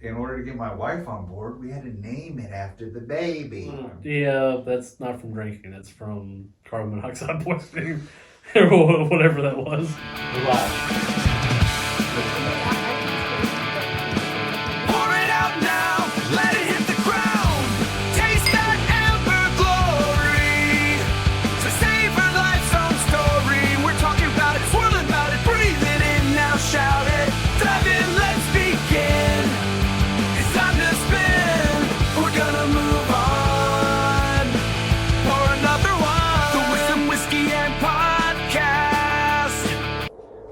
in order to get my wife on board, we had to name it after the baby. Yeah, that's not from drinking. That's from carbon monoxide poisoning, or whatever that was. Pour it out now, let it hit the ground. Taste that amber glory. To savor life's own story. We're talking about it, swirling about it, breathe it in, now shout it. Dive in, let's begin. It's time to spin. We're gonna move on. Pour another one. The Wisdom Whiskey and Podcast.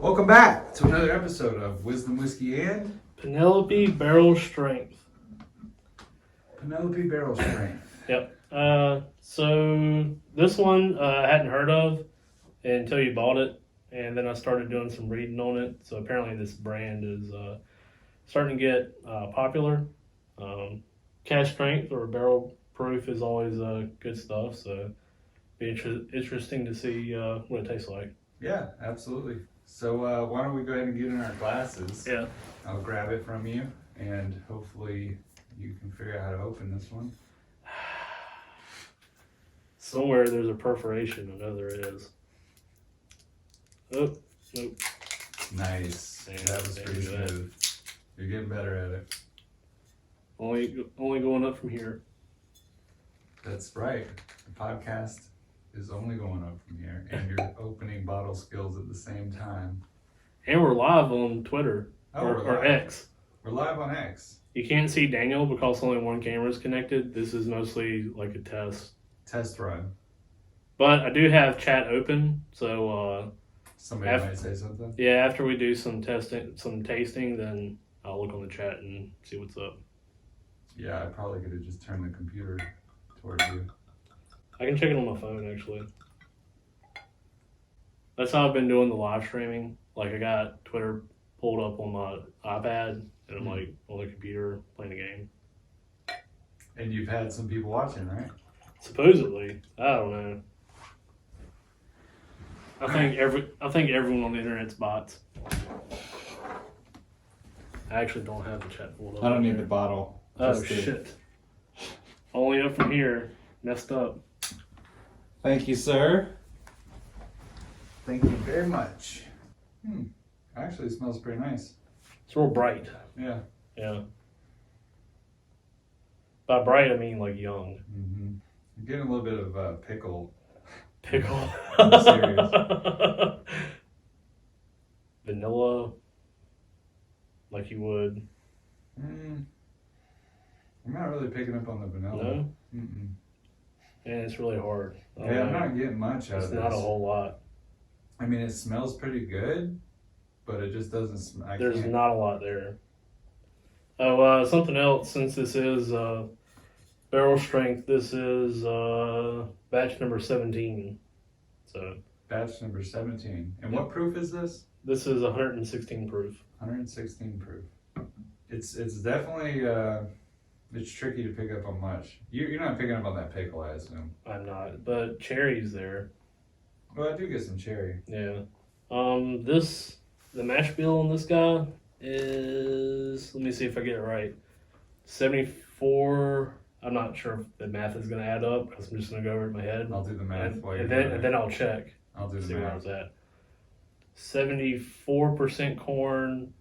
Welcome back to another episode of Wisdom Whiskey and Penelope Barrel Strength. Penelope Barrel Strength. Yep. So this one I hadn't heard of until you bought it, and then I started doing some reading on it. So apparently this brand is starting to get popular. Cask strength or barrel proof is always good stuff. So be interesting to see what it tastes like. Yeah, absolutely. So why don't we go ahead and get in our glasses? Yeah. I'll grab it from you, and hopefully you can figure out how to open this one. Somewhere there's a perforation. I know there is. Oh, nope. Nice. Damn, That was pretty damn good. smooth. You're getting better at it. Only going up from here. That's right. The podcast is only going up from here, and you're opening bottle skills at the same time. And we're live on Twitter We're or live. X. We're live on X. You can't see Daniel because only one camera is connected. This is mostly like a test. Test run. But I do have chat open, so Somebody might say something. yeah, after we do some tasting, then I'll look on the chat and see what's up. Yeah, I probably could have just turned the computer towards you. I can check it on my phone actually. That's how I've been doing the live streaming. Like I got Twitter pulled up on my iPad and I'm like on the computer playing a game. And you've had some people watching, right? Supposedly, I don't know. I think everyone on the internet's bots. I actually don't have the chat pulled up. I don't here. need the bottle. Oh Just the- shit! Only up from here. Messed up. Thank you, sir. Thank you very much. Actually, it smells pretty nice. It's real bright. Yeah. Yeah. By bright, I mean like young. Mm-hmm. You're getting a little bit of pickle. Pickle. I'm serious. Vanilla. Like you would. I'm not really picking up on the vanilla. No? Mm-mm. And it's really hard. I don't Yeah, I'm know. not getting much out It's of this. not a whole lot. I mean, it smells pretty good, but it just doesn't smell. There's not a lot there. Oh, something else, since this is barrel strength, this is batch number 17. So Batch number 17. And what proof is this? this is 116 proof. 116 proof. It's definitely it's tricky to pick up on much. You're not picking up on that pickle, I assume. I'm not, but cherry's there. Well, I do get some cherry. Yeah. The mash bill on this guy is, let me see if I get it right, 74. I'm not sure if the math is going to add up because I'm just going to go over it in my head. I'll do the math while you're and doing it. then I'll check. I'll do See the where I math. was at. 74% corn,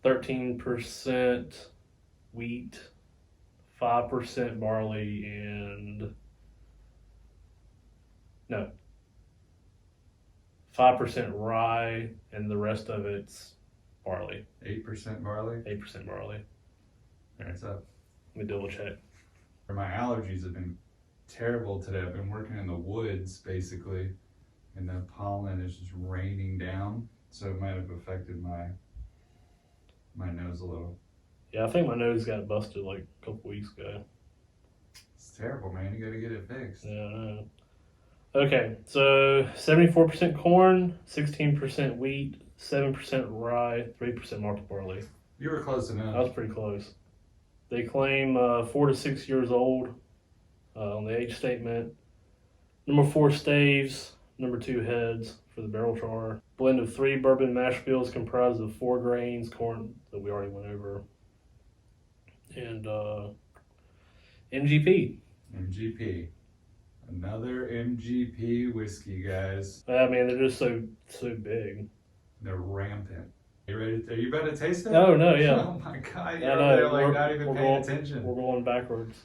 13% wheat, 5% barley, and 5% rye, and the rest of it's barley. 8% barley. 8% barley. What's up? Let me double check. My allergies have been terrible today. I've been working in the woods basically, and the pollen is just raining down, so it might have affected my nose a little. Yeah, I think my nose got busted like a couple weeks ago. It's terrible, man. You gotta get it fixed. Yeah, I know. Okay, so 74% corn, 16% wheat, 7% rye, 3% malted barley. You were close That enough. was pretty close. They claim 4 to 6 years old on the age statement. Number 4 staves, number 2 heads for the barrel char. Blend of 3 bourbon mash bills comprised of 4 grains, corn that we already went over. and MGP. MGP. Another MGP whiskey, guys. I mean, they're just so big. They're rampant. You ready? Are you about to taste it? No, no, yeah. Oh my god, you're I over know, there like we're- not even we're paying going- attention. We're going backwards.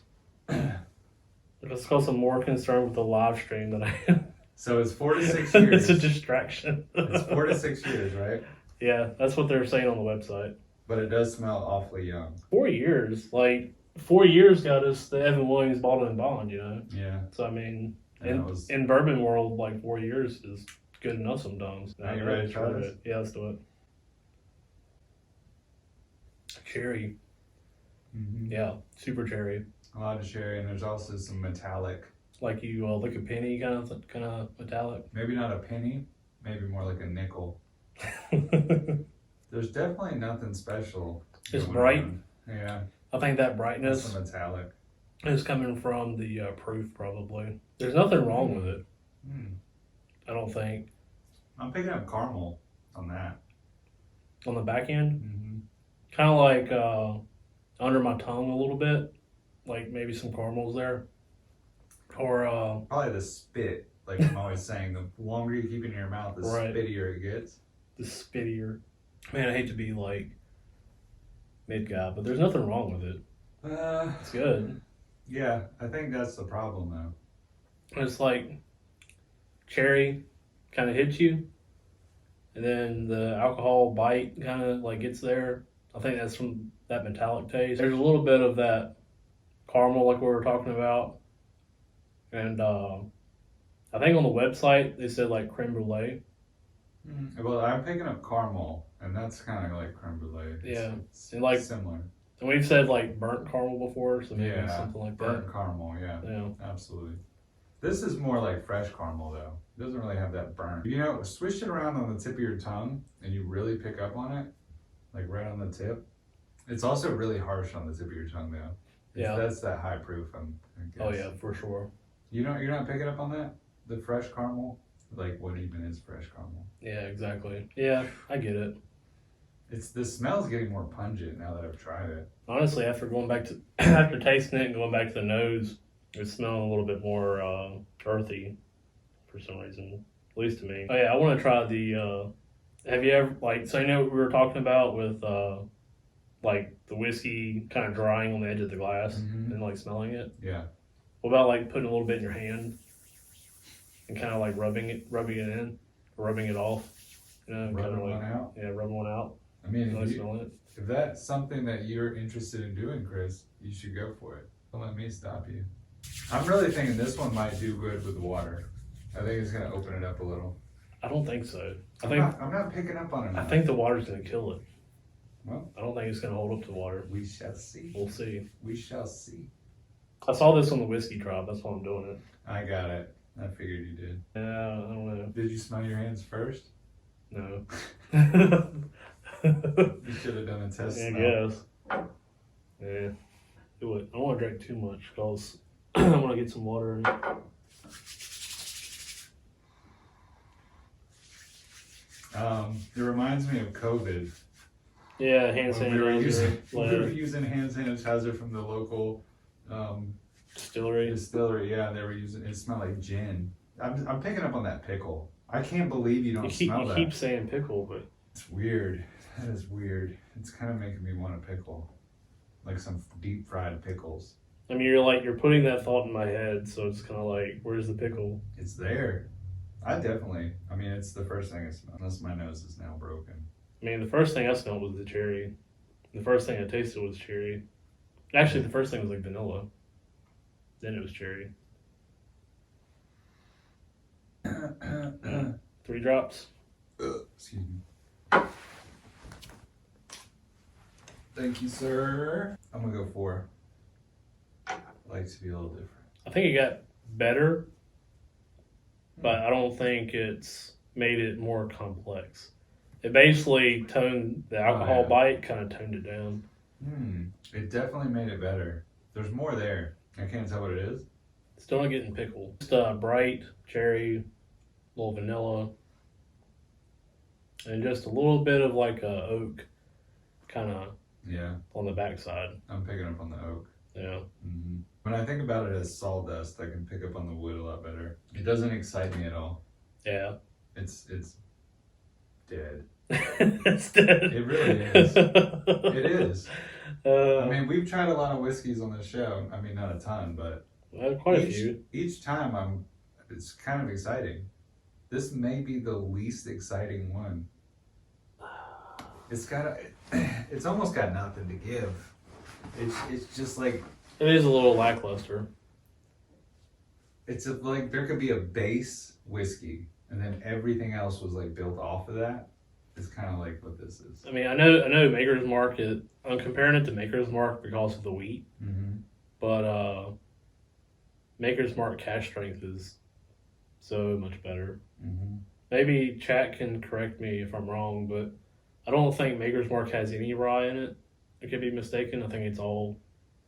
It's because I'm more concerned with the live stream than I am. So it's 4 to 6 years. It's a distraction. It's 4 to 6 years, right? Yeah, that's what they're saying on the website. But it does smell awfully young. 4 years, like 4 years got us the Evan Williams Bottle and Bond, you know. Yeah. So I mean, And it was- in bourbon world, like 4 years is good enough sometimes. Are you ready to try this? Yeah, let's do it. Cherry, Mhm. yeah, super cherry. A lot of cherry, and there's also some metallic. Like you lick a penny, kind of metallic. Maybe not a penny, maybe more like a nickel. There's definitely nothing special. It's going bright. on. Yeah. I think that It's brightness some metallic. is coming from the proof, probably. There's nothing wrong with it. Mm. I don't think. I'm picking up caramel on that. On the back end, Mm-hmm. kind of like under my tongue a little bit, like maybe some caramels there, or Probably the spit. Like I'm always saying, the longer you keep it in your mouth, the Right. spittier it gets. the spittier. Man, I hate to be like mid guy, but there's nothing wrong with it. It's good. Yeah, I think that's the problem though. It's like cherry kind of hits you, and then the alcohol bite kind of like gets there. I think that's from that metallic taste. There's a little bit of that caramel like we were talking about, and I think on the website they said like creme brulee. Well, I'm picking up caramel, and that's kind of like creme brulee. Yeah. It's And like- similar. And we've said like burnt caramel before, so maybe Yeah, something like burnt caramel. Yeah, that. Yeah. absolutely. This is more like fresh caramel though. It doesn't really have that burn. You know, swish it around on the tip of your tongue, and you really pick up on it, like right on the tip. It's also really harsh on the tip of your tongue though. Yeah. That's that high proof. I guess. Oh yeah, for sure. You're not picking up on that? The fresh caramel? Like what even is fresh caramel? Yeah, exactly. Yeah, I get it. The smell's getting more pungent now that I've tried it. Honestly, after going back to after tasting it and going back to the nose, it's smelling a little bit more earthy for some reason, at least to me. Oh yeah, I want to try the. Have you ever so you know what we were talking about with like the whiskey kind of drying on the edge of the glass Mhm. and like smelling it? Yeah. What about like putting a little bit in your hand and kind of like rubbing it in, or rubbing it off? You know, kind Rubbing of like one out. yeah, rubbing one out. I mean, Like if, smelling it. if that's something that you're interested in doing, Chris, you should go for it. Don't let me stop you. I'm really thinking this one might do good with the water. I think it's gonna open it up a little. I don't think so. I'm not picking up on it. I think the water's gonna kill it. Well, I don't think it's gonna hold up to water. we shall see. We'll see. We shall see. I saw this on the whiskey trial. That's why I'm doing it. I got it. I figured you did. Yeah, I don't know. Did you smell your hands first? No. You should have done a test I smell. guess. Yeah. Do it. I don't want to drink too much because I want to get some water in it. It reminds me of COVID. Yeah, hand When we were sanitizer, using hand sanitizer from the local distillery. distillery. Yeah, they were using. It smelled like gin. I'm picking up on that pickle. I can't believe you don't smell You that. keep saying pickle, but It's weird. That is weird. It's kind of making me want a pickle, like some deep fried pickles. I mean, you're putting that thought in my head, so it's kind of like, where's the pickle? It's there. I mean, it's the first thing I smell, unless my nose is now broken. I mean, the first thing I smelled was the cherry. The first thing I tasted was cherry. Actually, the first thing was like vanilla. Then it was cherry. 3 drops. Excuse me. Thank you, sir. I'm gonna go 4. I like to be a little different. I think it got better, but I don't think it's made it more complex. It basically toned the alcohol yeah. bite, kind of toned it down. It definitely made it better. There's more there. I can't tell what it is. Still not getting pickle. Just bright cherry, little vanilla, and just a little bit of like a oak kind of Yeah, on the backside. I'm picking up on the oak. Yeah. Mm-hmm. When I think about it as sawdust, I can pick up on the wood a lot better. It doesn't excite me at all. Yeah. It's dead. It's dead. It really is. It is. I I mean, we've tried a lot of whiskeys on this show. I mean, not a ton, but quite a few. Each time it's kind of exciting. This may be the least exciting one. It's almost got nothing to give. It's just like, It is a little lackluster. like there could be a base whiskey and then everything else was like built off of that. It's kind of like what this is. I mean, I know Maker's Mark I'm comparing it to Maker's Mark because of the wheat, Mm-hmm. but Maker's Mark cash strength is so much better. Mm-hmm. Maybe chat can correct me if I'm wrong, but I don't think Maker's Mark has any rye in it. I could be mistaken. I think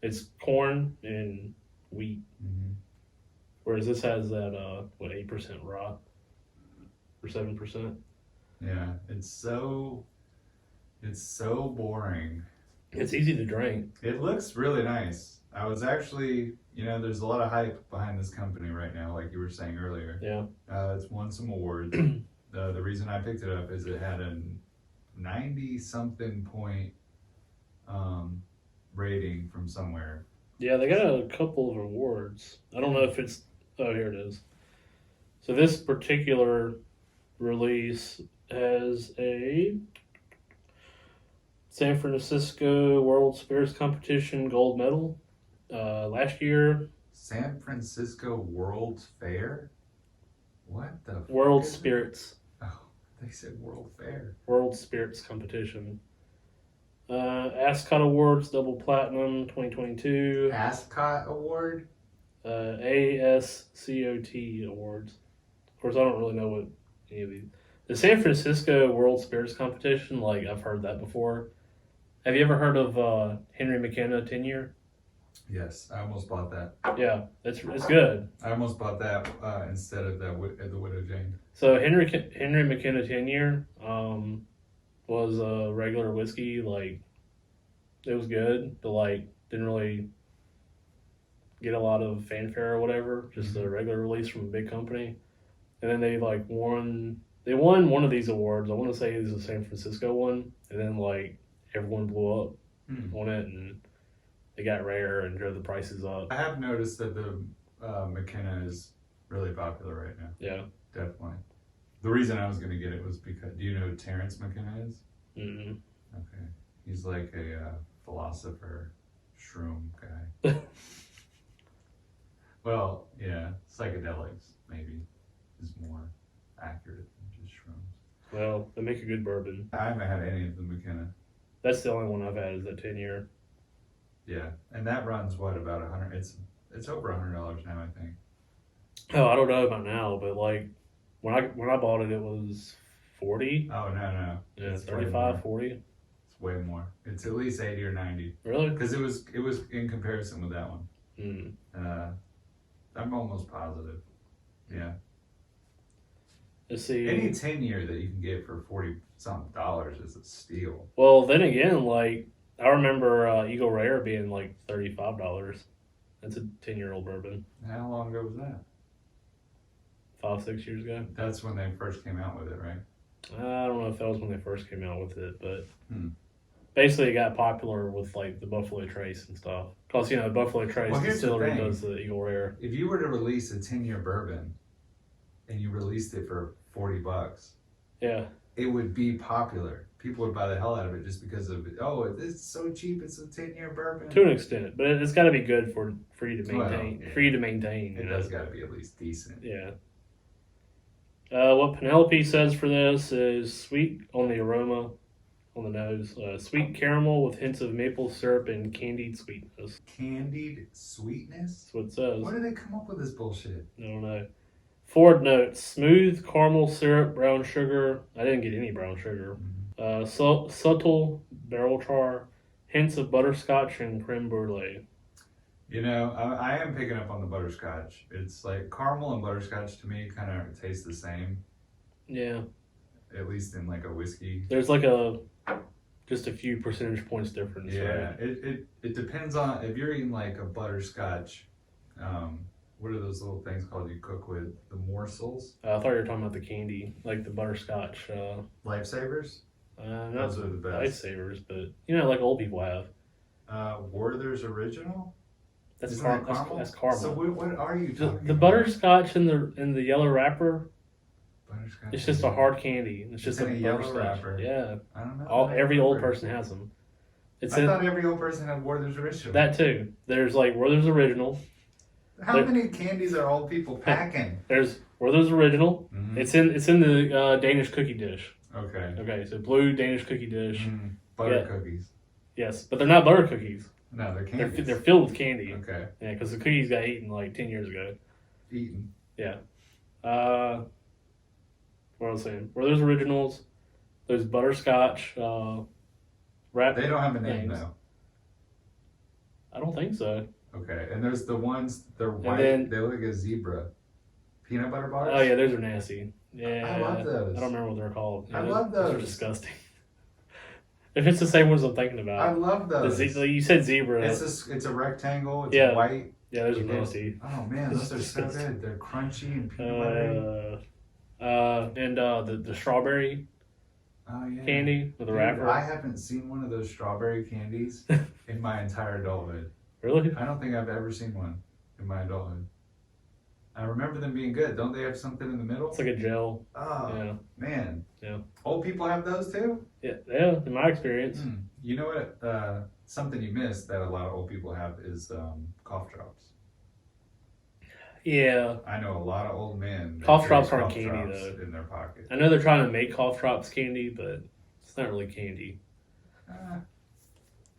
it's corn and wheat, Mm-hmm. whereas this has that 8% rye or 7%. Yeah, it's so boring. It's easy to drink. It looks really nice. I was actually, there's a lot of hype behind this company right now, like you were saying earlier. Yeah. It's won some awards. The reason I picked it up is it had a 90-something point rating from somewhere. Yeah, they got a couple of awards. I don't know if it's. Oh, here it is. So this particular release has a San Francisco World Spirits Competition gold medal. Last year, San Francisco World's Fair? What the fuck World is that? Spirits. Oh, they said World Fair. World Spirits Competition. Ascot Awards, double platinum, 2022. Ascot Award? ASCOT Awards. Of course, I don't really know what any of these. The San Francisco World Spirits Competition, like I've heard that before. Have you ever heard of Henry McKenna 10-year? Yes, I almost bought that. Yeah, it's good. I almost bought that instead of the Widow Jane. So Henry McKenna 10-year was a regular whiskey. Like it was good, but like didn't really get a lot of fanfare or whatever. Just a regular release from a big company, and then they like won. They won one of these awards. I want to say it was the San Francisco one, and then like everyone blew up on it, and they got rare and drove the prices up. I have noticed that the McKenna is really popular right now. Yeah. Definitely. The reason I was going to get it was because, do you know who Terrence McKenna is? Mm-hmm. Okay. He's like a philosopher, shroom guy. Well, yeah, psychedelics maybe is more accurate than just shrooms. Well, they make a good bourbon. I haven't had any of the McKenna. That's the only one I've had is that 10-year. Yeah, and that runs what, about $100? It's over $100 now, I think. Oh, I don't know about now, but like when I bought it, it was 40. Oh no, Yeah, it's 35, 40. It's way more. It's at least 80 or 90. Really? Because it was in comparison with that one. Mm. I'm almost positive. Yeah. Let's see. Any 10-year that you can get for $40-something is a steal. Well, then again, like I remember Eagle Rare being like $35. That's a 10-year-old bourbon. How long ago was that? 5-6 years ago. That's when they first came out with it, right? I don't know if that was when they first came out with it, but basically it got popular with like the Buffalo Trace and stuff. Because Buffalo Trace Distillery does the Eagle Rare. If you were to release a 10-year bourbon and you released it for $40, yeah, it would be popular. People would buy the hell out of it just because of it. Oh, it's so cheap. It's a 10-year bourbon. To an extent, but it's got to be good for you to maintain. Well, yeah. For you to maintain, It does got to be at least decent. Yeah. What Penelope says for this is sweet on the aroma, on the nose. Sweet caramel with hints of maple syrup and candied sweetness. Candied sweetness? That's what it says. Where do they come up with this bullshit? I don't know. Forward notes: smooth caramel syrup, brown sugar. I didn't get any brown sugar. Subtle barrel char, hints of butterscotch and creme brulee. I am picking up on the butterscotch. It's like caramel and butterscotch to me kind of taste the same. Yeah. At least in like a whiskey. There's like a just a few percentage points difference. Yeah, Right? it depends on if you're eating like a butterscotch. What are those little things called you cook with? The morsels? I thought you were talking about the candy, like the butterscotch. Lifesavers? Not Those are the best. lifesavers, but like old people have. Werther's Original? That's Isn't that caramel? That's caramel. So what are you talking The about? butterscotch in the yellow wrapper. Butterscotch. It's just a hard candy. It's just in a yellow butterscotch. wrapper. Yeah. I don't know. Every old person has them. I thought every old person had Werther's Original. That too. There's like Werther's Original. How many candies are old people packing? There's Werther's Original. Mm-hmm. It's in the Danish cookie dish. Okay. Okay, so blue Danish cookie dish. Butter cookies. Yes, but they're not butter cookies. No, they're candies. They're filled with candy. Okay. Yeah, because the cookies got eaten like 10 years ago. Eaten. Yeah. What was I saying? Werther's Originals. There's butterscotch. Wrap. They don't have a name things. though. I don't think so. Okay, and there's the ones they're white. They look like a zebra. Peanut butter bars. Oh yeah, those are nasty. Yeah, I love those. I don't remember what they're called. Yeah, I love those. Those are disgusting. If it's the same ones I'm thinking about. I love those. You said zebra. It's a rectangle. It's Yeah. white. Yeah, those are nasty. Oh man, those are so good. They're crunchy and peanut buttery. And the strawberry Oh yeah. candy with the Dude, wrapper. I haven't seen one of those strawberry candies in my entire adulthood. Really? I don't think I've ever seen one in my adulthood. I remember them being good. Don't they have something in the middle? It's like a gel. Oh Yeah. man. Yeah. Old people have those too? Yeah. Yeah. In my experience. You know what? Something you missed that a lot of old people have is cough drops. Yeah. I know a lot of old men. that Cough carry drops aren't cough candy, drops though. in their pocket. I know they're trying to make cough drops candy, but it's not really candy.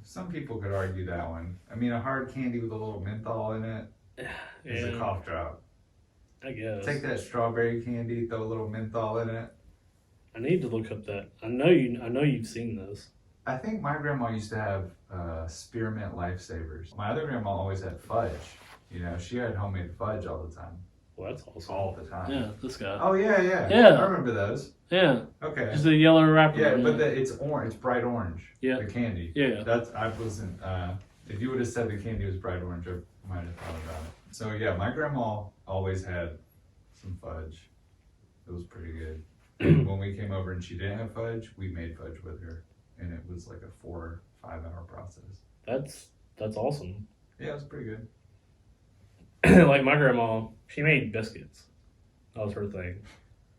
Some people could argue that one. I mean, a hard candy with a little menthol in it is a cough drop. I guess. Take that strawberry candy, throw a little menthol in it. I need to look up that. I know you've seen this. I think my grandma used to have spearmint lifesavers. My other grandma always had fudge. You know, she had homemade fudge all the time. Well, that's awesome. All the time. Yeah, this guy. Oh yeah. Yeah. I remember those. Yeah. Okay. Just the yellow wrapper. Yeah, but it's orange. It's bright orange. Yeah. The candy. Yeah. I wasn't. If you would have said the candy was bright orange, I might have thought about it. So yeah, my grandma always had some fudge. It was pretty good. When we came over and she didn't have fudge, we made fudge with her, and it was like a 4 or 5 hour process. That's awesome. Yeah, it was pretty good. Like my grandma, she made biscuits. That was her thing.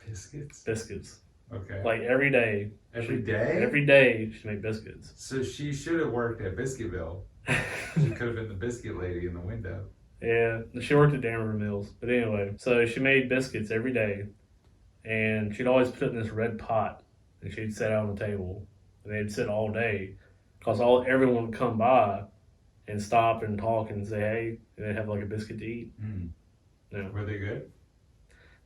Biscuits. Okay. Like every day. Every day? Every day she made biscuits. So she should have worked at Biscuitville. She could have been the biscuit lady in the window. Yeah, she worked at Danvers Mills. But anyway, so she made biscuits every day. And she'd always put it in this red pot. And she'd set it on the table. And they'd sit all day. Because everyone would come by and stop and talk and say, hey, and they'd have like a biscuit to eat. Yeah. Were they good?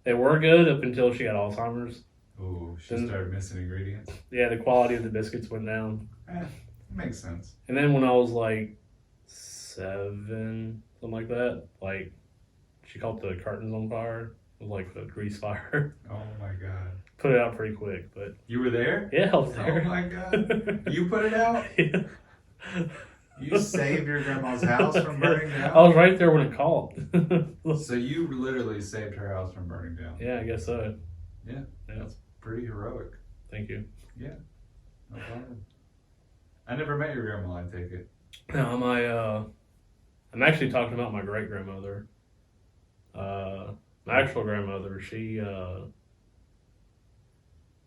They were good up until she got Alzheimer's. Ooh, she started missing ingredients. Yeah, the quality of the biscuits went down. Makes sense. And then when I was like 7, something like that, like she caught the curtains on fire. It was like a grease fire. Oh my god. Put it out pretty quick, but you were there? Yeah, I was there. Oh my god. You put it out? Yeah. You saved your grandma's house from burning down? I was right there when it caught. So you literally saved her house from burning down? Yeah, I guess so. Yeah. That's pretty heroic. Thank you. Yeah. No problem. I never met your grandma, I take it. No, I'm actually talking about my great grandmother. My actual grandmother, she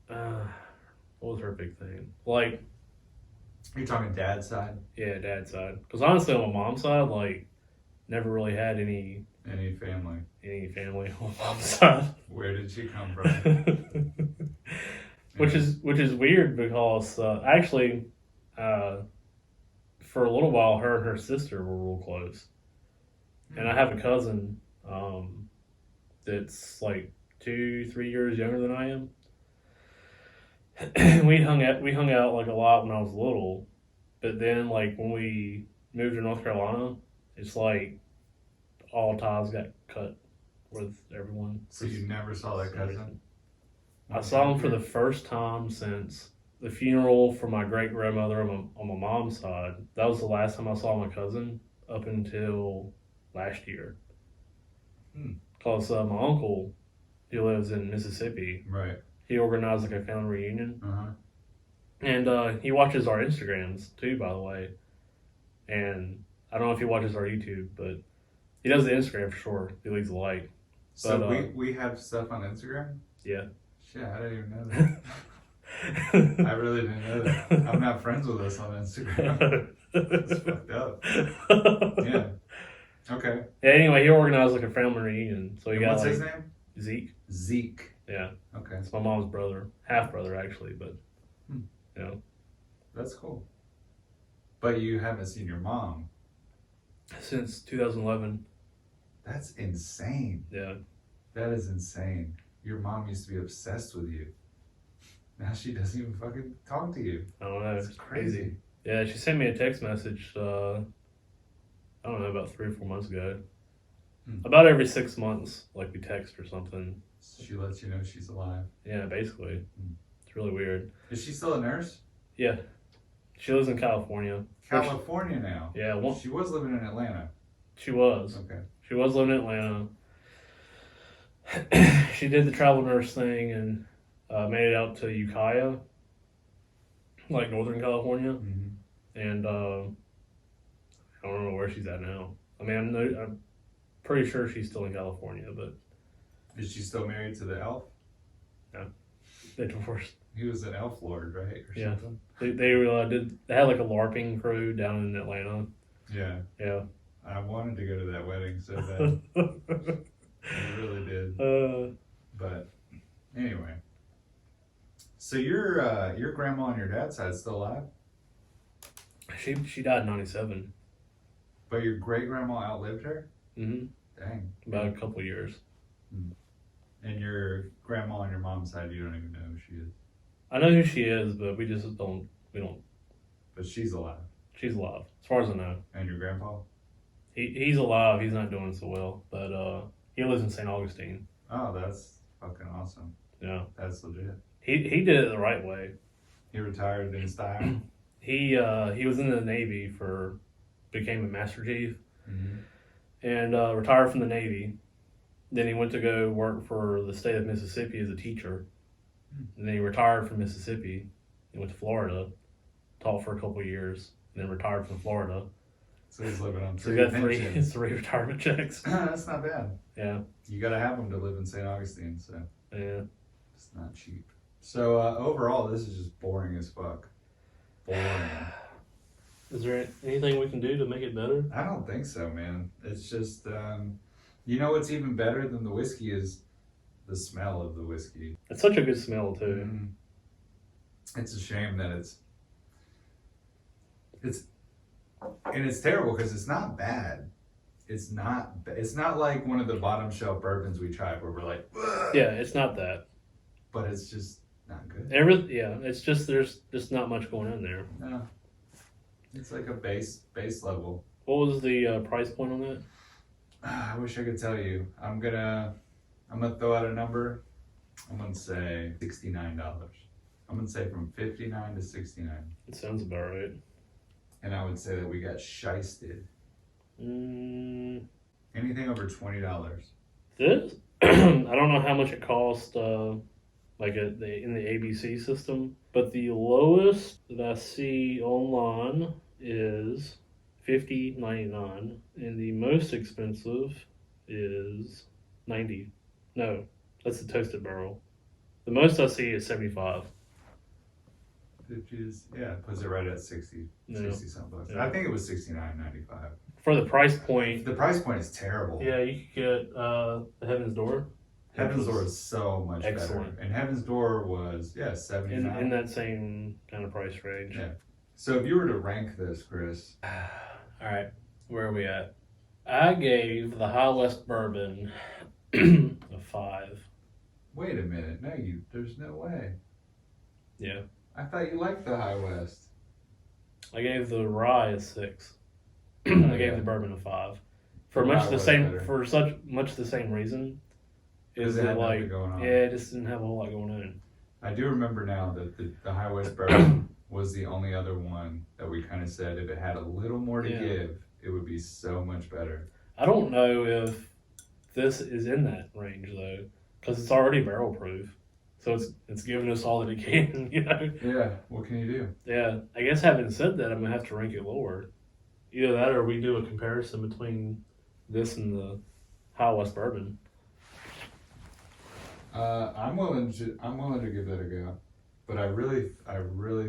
what was her big thing? Like, you're talking dad's side? Yeah, dad's side. Because honestly, on my mom's side, like, never really had any family on my mom's side. Where did she come from? Which is weird because actually, for a little while, her and her sister were real close, and I have a cousin that's like 2-3 years younger than I am. We hung out like a lot when I was little, but then like when we moved to North Carolina, it's like all ties got cut with everyone. So you never saw that cousin? I saw him for the first time since the funeral for my great grandmother on my mom's side. That was the last time I saw my cousin up until last year. Because my uncle, he lives in Mississippi. Right. He organized like a family reunion. Uh-huh. And he watches our Instagrams too, by the way. And I don't know if he watches our YouTube, but he does the Instagram for sure. He leaves a like. So But, we have stuff on Instagram? Yeah. Shit, I didn't even know that. I really didn't know that. I'm not friends with us on Instagram. It's fucked up. Yeah. Okay. Yeah, anyway, he organized like a family reunion. So he And got what's like his name? Zeke. Zeke. Yeah. Okay. It's my mom's brother. Half brother actually, but you know. That's cool. But you haven't seen your mom. Since 2011. That's insane. Yeah. That is insane. Your mom used to be obsessed with you. Now she doesn't even fucking talk to you. I don't know. That's It's crazy. Yeah, she sent me a text message, I don't know, about 3 or 4 months ago. About every 6 months, like we text or something. She lets you know she's alive. Yeah, basically. It's really weird. Is she still a nurse? Yeah. She lives in California. California now. Yeah, She was living in Atlanta. She was. Okay. She was living in Atlanta. She did the travel nurse thing and made it out to Ukiah, like Northern California. And I don't know where she's at now. I mean, I'm pretty sure she's still in California, but Is she still married to the elf? no, they divorced. He was an elf lord, right? Or Yeah. something? They had like a LARPing crew down in Atlanta. Yeah. Yeah. I wanted to go to that wedding so bad. I really did. But anyway. So your grandma on your dad's side is still alive? She died in 97. But your great grandma outlived her? Mm-hmm. Dang. About a couple of years. And your grandma on your mom's side, you don't even know who she is. I know who she is, but we don't. But she's alive. She's alive, as far as I know. And your grandpa? He's alive. He's not doing so well, but he lives in St. Augustine. Oh, that's fucking awesome. Yeah. That's legit. He did it the right way. He retired in style. He was in the Navy became a Master Chief, and retired from the Navy. Then he went to go work for the state of Mississippi as a teacher. And then he retired from Mississippi and went to Florida, taught for a couple of years, and then retired from Florida. So he's living on So he three got pensions. three retirement checks. That's not bad. Yeah. You gotta have them to live in St. Augustine, so Yeah. it's not cheap. So overall, this is just boring as fuck. Boring. Is there anything we can do to make it better? I don't think so, man. It's just, you know what's even better than the whiskey is the smell of the whiskey. It's such a good smell too. It's a shame that it's terrible because it's not bad. It's not like one of the bottom shelf bourbons we tried where we're like, ugh, Yeah, it's not that. but it's just not good. It's just there's just not much going in there. No, it's like a base level. What was the price point on that? I wish I could tell you. I'm gonna throw out a number. I'm gonna say $69. I'm gonna say from $59 to $69. It sounds about right. And I would say that we got shysted. Anything over $20. This I don't know how much it cost, like in the ABC system, but the lowest that I see online is $50.99, and the most expensive is $90. No, that's the toasted barrel. The most I see is $75. 50 is, yeah, puts it right at 60 something bucks. Yeah. I think it was $69.95. For the price point, The price point is terrible. yeah, you could get the Heaven's Door. Heaven's Door is so much excellent. better. And Heaven's Door was, yeah, 79. In that same kind of price range. Yeah. So if you were to rank this, Chris. All right, where are we at? I gave the High West Bourbon a 5. Wait a minute. No, there's no way. Yeah. I thought you liked the High West. I gave the rye a 6. I gave the bourbon a 5. For The much rye the was same better. for such much the same reason. Is Because it that had nothing like going on. yeah, it just didn't have a whole lot going on. I do remember now that the High West Bourbon was the only other one that we kind of said if it had a little more to give, it would be so much better. I don't know if this is in that range though, because it's already barrel proof, so it's giving us all that it can, you know. Yeah, what can you do? Yeah, I guess having said that, I'm gonna have to rank it lower. Either that, or we do a comparison between this and the High West Bourbon. I'm willing to give that a go, but I really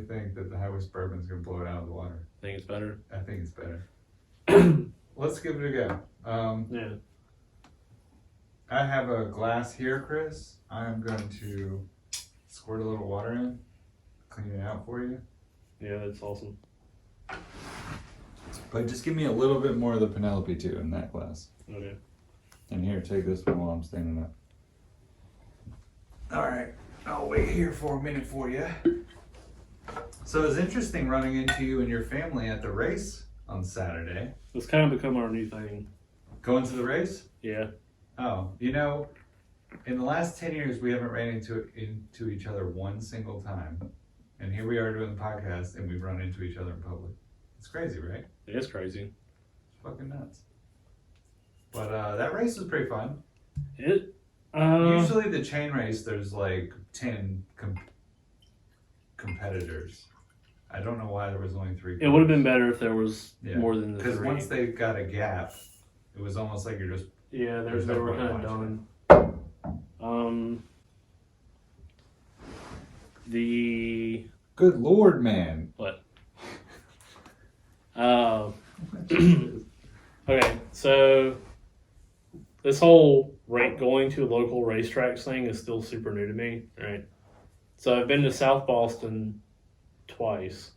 think that the High West Bourbon is gonna blow it out of the water. Think it's better. I think it's better. Let's give it a go. Yeah. I have a glass here, Chris. I am going to squirt a little water in, clean it out for you. Yeah, that's awesome. But just give me a little bit more of the Penelope too in that glass. Okay. And here, take this one while I'm standing up. All right, I'll wait here for a minute for you. So it's interesting running into you and your family at the race on Saturday. It's kind of become our new thing. Going to the race? Yeah. Oh, you know, in the last 10 years, we haven't ran into each other one single time. And here we are doing the podcast and we've run into each other in public. It's crazy, right? It is crazy. It's fucking nuts. But that race was pretty fun. Usually the chain race, there's like 10 competitors. I don't know why there was only 3. It would have been better if there was more than the 3. Because once they got a gap, it was almost like you're just... Yeah, they were kind of done. The... Good Lord, man. What? Okay, so this whole going to local racetracks thing is still super new to me, right? So I've been to South Boston twice,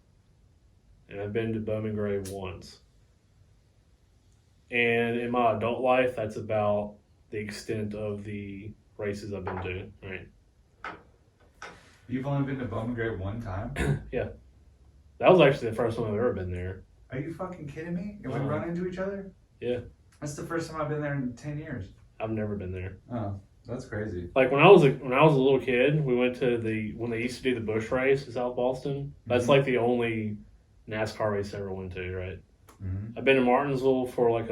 and I've been to Bowman Gray once. And in my adult life, that's about the extent of the races I've been to, right? You've only been to Bowman Gray one time? Yeah. That was actually the first time I've ever been there. Are you fucking kidding me? And we run into each other? Yeah. That's the first time I've been there in 10 years. I've never been there. Oh, that's crazy. Like when I was a little kid, we went to when they used to do the Busch race in South Boston. That's like the only NASCAR race I ever went to, right? Mm-hmm. I've been to Martinsville for like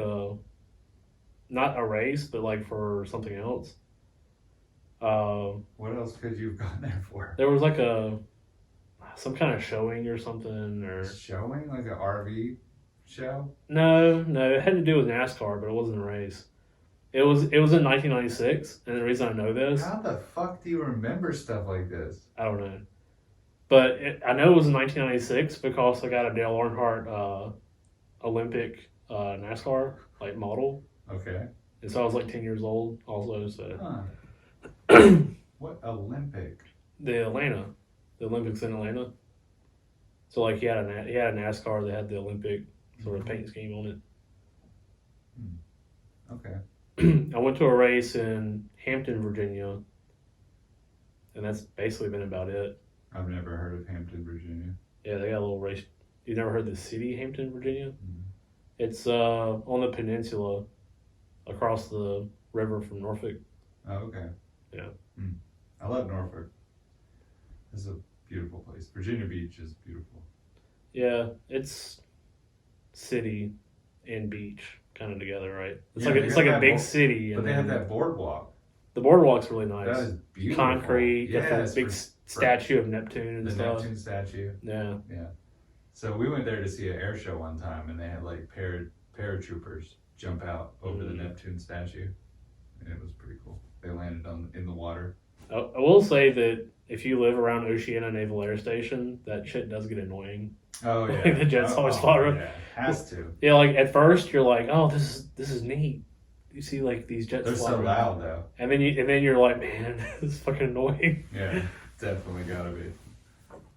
not a race, but like for something else. What else could you have gone there for? There was like some kind of showing or something, or showing, like an RV show. No, it had to do with NASCAR, but it wasn't a race. It was in 1996, and the reason I know this, how the fuck do you remember stuff like this? I don't know, but I know it was in 1996 because I got a Dale Earnhardt Olympic NASCAR like model. Okay. And so I was like 10 years old also. So. What Olympic? The Olympics in Atlanta. So like he had a NASCAR that had the Olympic sort of paint scheme on it. Okay. I went to a race in Hampton, Virginia, and that's basically been about it. I've never heard of Hampton, Virginia. Yeah, they got a little race. You never heard the city Hampton, Virginia? Mm-hmm. It's on the peninsula, across the river from Norfolk. Oh, okay. Yeah. I love Norfolk. It's a beautiful place. Virginia Beach is beautiful. Yeah, it's city and beach kind of together, right? It's Yeah, like a big city. But they have that boardwalk. The boardwalk's really nice. That is beautiful. Concrete, got yeah, the big statue of Neptune and the stuff. Neptune statue. Yeah. Yeah. So we went there to see an air show one time, and they had like paratroopers jump out over the Neptune statue, and it was pretty cool. They landed in the water. I will say that if you live around Oceana Naval Air Station, that shit does get annoying. Oh yeah. Like the jets always fly around. Yeah, has to. Yeah, like at first you're like, oh, this is neat. You see like these jets They're fly so around. loud though. And then you're like, man, this is fucking annoying. Yeah, definitely gotta be.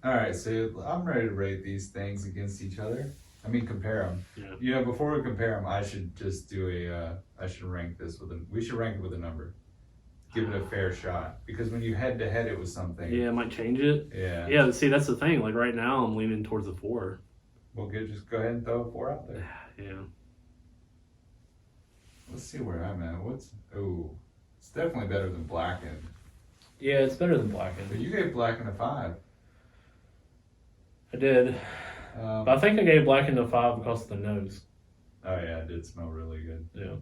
All right, so I'm ready to rate these things against each other. I mean, compare them. Yeah. You know, before we compare them, I should just do I should rank this we should rank it with a number. Give it a fair shot. Because when you head to head it was something. Yeah, it might change it. Yeah. Yeah, see, that's the thing. Like right now, I'm leaning towards a 4. Well, just go ahead and throw a 4 out there. Yeah. Let's see where I'm at. It's definitely better than Blackened. Yeah, it's better than But blackened. you gave blackened a 5. I did. But I think I gave blackened a 5 because of the nose. Oh yeah, it did smell really good. Yeah.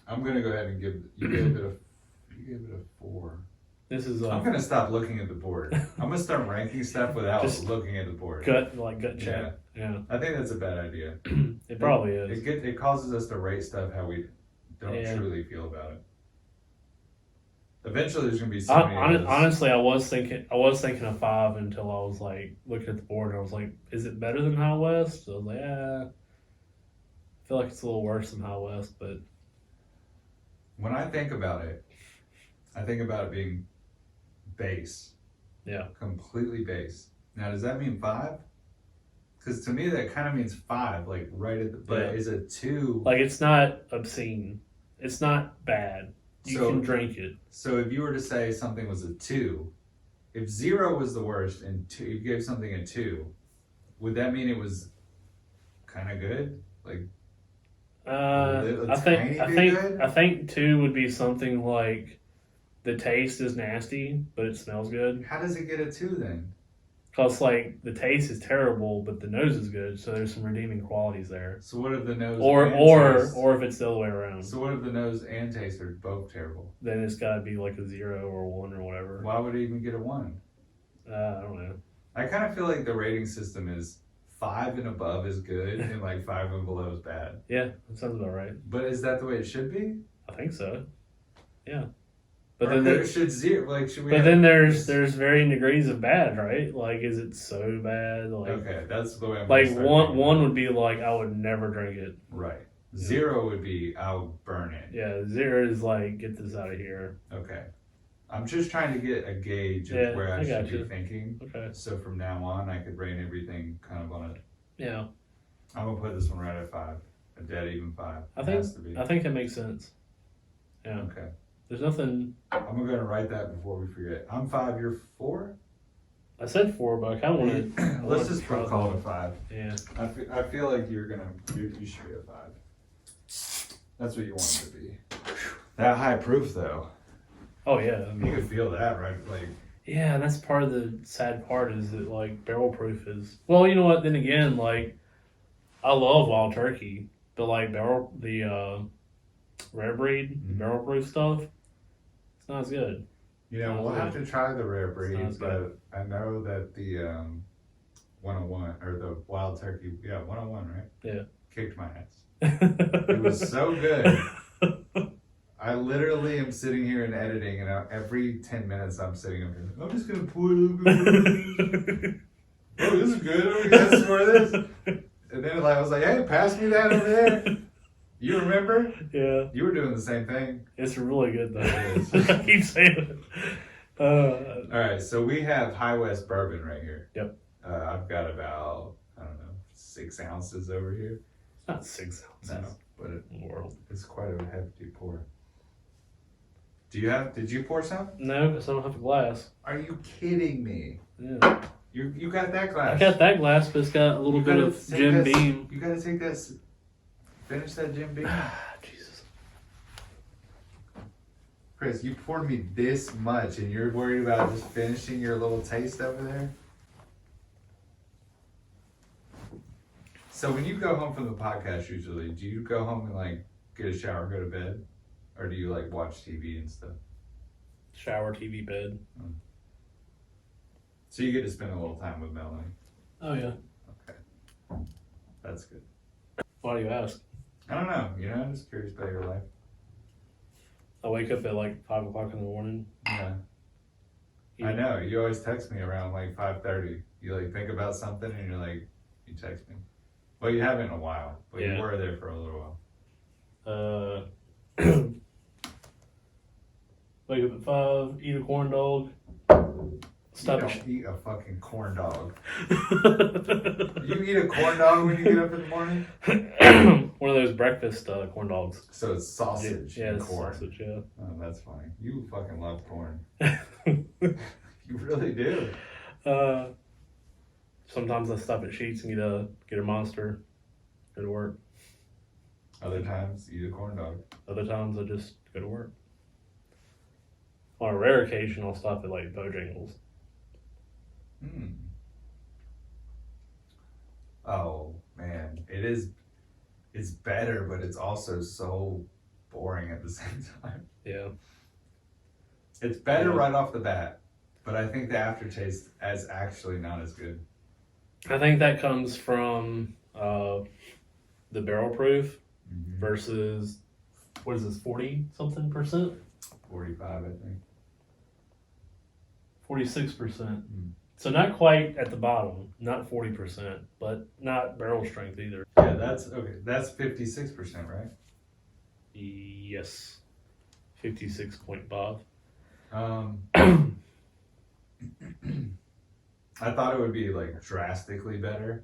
I'm gonna go ahead and give you gave it a 4. This is I'm gonna stop looking at the board. I'm gonna start ranking stuff without Just looking at the board. gut check. Yeah. I think that's a bad idea. It probably is. It causes us to rate stuff how we don't Yeah. truly feel about it. Eventually, there's gonna be so many of those. Honestly, I was thinking a 5 until I was like looking at the board and I was like, is it better than High West? So I was like, yeah. I feel like it's a little worse than High West, but When I think about it being base. Yeah. Completely base. Now, does that mean 5? Because to me, that kind of means 5, like right at the. But Yeah. is a 2? like it's not obscene. It's not bad. You can drink it. So if you were to say something was a 2, if 0 was the worst and you gave something a 2, would that mean it was kind of good? Like. I think 2 would be something like the taste is nasty, but it smells good. How does it get a 2 then? Because like the taste is terrible, but the nose is good, so there's some redeeming qualities there. So what if the nose Or if it's the other way around? So what if the nose and taste are both terrible? Then it's got to be like a 0 or 1 or whatever. Why would it even get a 1? I don't know. I kind of feel like the rating system is 5 and above is good, and like 5 and below is bad. Yeah, that sounds about right. But is that the way it should be? I think so. Yeah. But then should we? But then there's varying degrees of bad, right? Like, is it so bad? Like, okay, that's the way I'm like one would be like I would never drink it. Right. Yeah. 0 would be I'll burn it. Yeah. 0 is like get this out of here. Okay. I'm just trying to get a gauge of where I should be thinking. Okay. So from now on, I could rate everything kind of on a. Yeah. I'm gonna put this one right at 5, a dead even 5. I think that makes sense. Yeah. Okay. There's nothing. I'm gonna write that before we forget. I'm 5. You're 4. I said 4, but I kind of want to. Let's just call it a 5. Yeah. I feel like you should be a 5. That's what you want it to be. That high proof though. Oh yeah. I mean, You can feel that, right? Like. yeah, and that's part of the sad part is that like barrel proof is. Well, you know what? Then again, like I love wild turkey, but like rare breed barrel proof stuff, it's not as good. You know, we'll have to try the rare breed, Sounds but good. I know that the 101 or the wild turkey, 101, right? Yeah. Kicked my ass. It was so good. I literally am sitting here and editing, and every 10 minutes I'm sitting up here. I'm just gonna pour it. Oh, this is good. Oh, we got some more of this. And then I was like, hey, pass me that over there. You remember? Yeah. You were doing the same thing. It's really good though. It is. I keep saying it. All right, so we have High West bourbon right here. Yep. I've got about 6 ounces over here. It's not 6 ounces. No, but In the world. it's quite a hefty pour. Did you pour some? No, because I don't have a glass. Are you kidding me? Yeah. You got that glass. I got that glass, but it's got a little bit of Jim Beam. You gotta take that. Finish that Jim Beam. Jesus. Chris, you poured me this much, and you're worried about just finishing your little taste over there. So when you go home from the podcast, usually, do you go home and like get a shower, go to bed, or do you like watch TV and stuff? Shower, TV, bed. So you get to spend a little time with Melanie. Oh yeah. Okay, that's good. Why do you ask? I don't know. I'm just curious about your life. I wake up at like 5 o'clock in the morning. Yeah. I know. You always text me around like 5:30. You like think about something and you're like, you text me. Well, you haven't in a while, but you were there for a little while. Wake up at 5, eat a corn dog. Stop. You don't eat a fucking corn dog. You eat a corn dog when you get up in the morning? One of those breakfast corn dogs. So it's sausage and corn. Sausage, yeah. Oh, that's funny. You fucking love corn. You really do. Sometimes I stop at Sheetz and get a Monster. Go to work. Other times, eat a corn dog. Other times I just go to work. On a rare occasion, I'll stop at like Bojangles. Oh man, it's better, but it's also so boring at the same time. Yeah. It's better right off the bat, but I think the aftertaste is actually not as good. I think that comes from the barrel proof versus, what is this, 40 something percent? 45, I think. 46%. So not quite at the bottom, not 40%, but not barrel strength either. Yeah, that's okay. That's 56%, right? Yes. 56.5. I thought it would be like drastically better.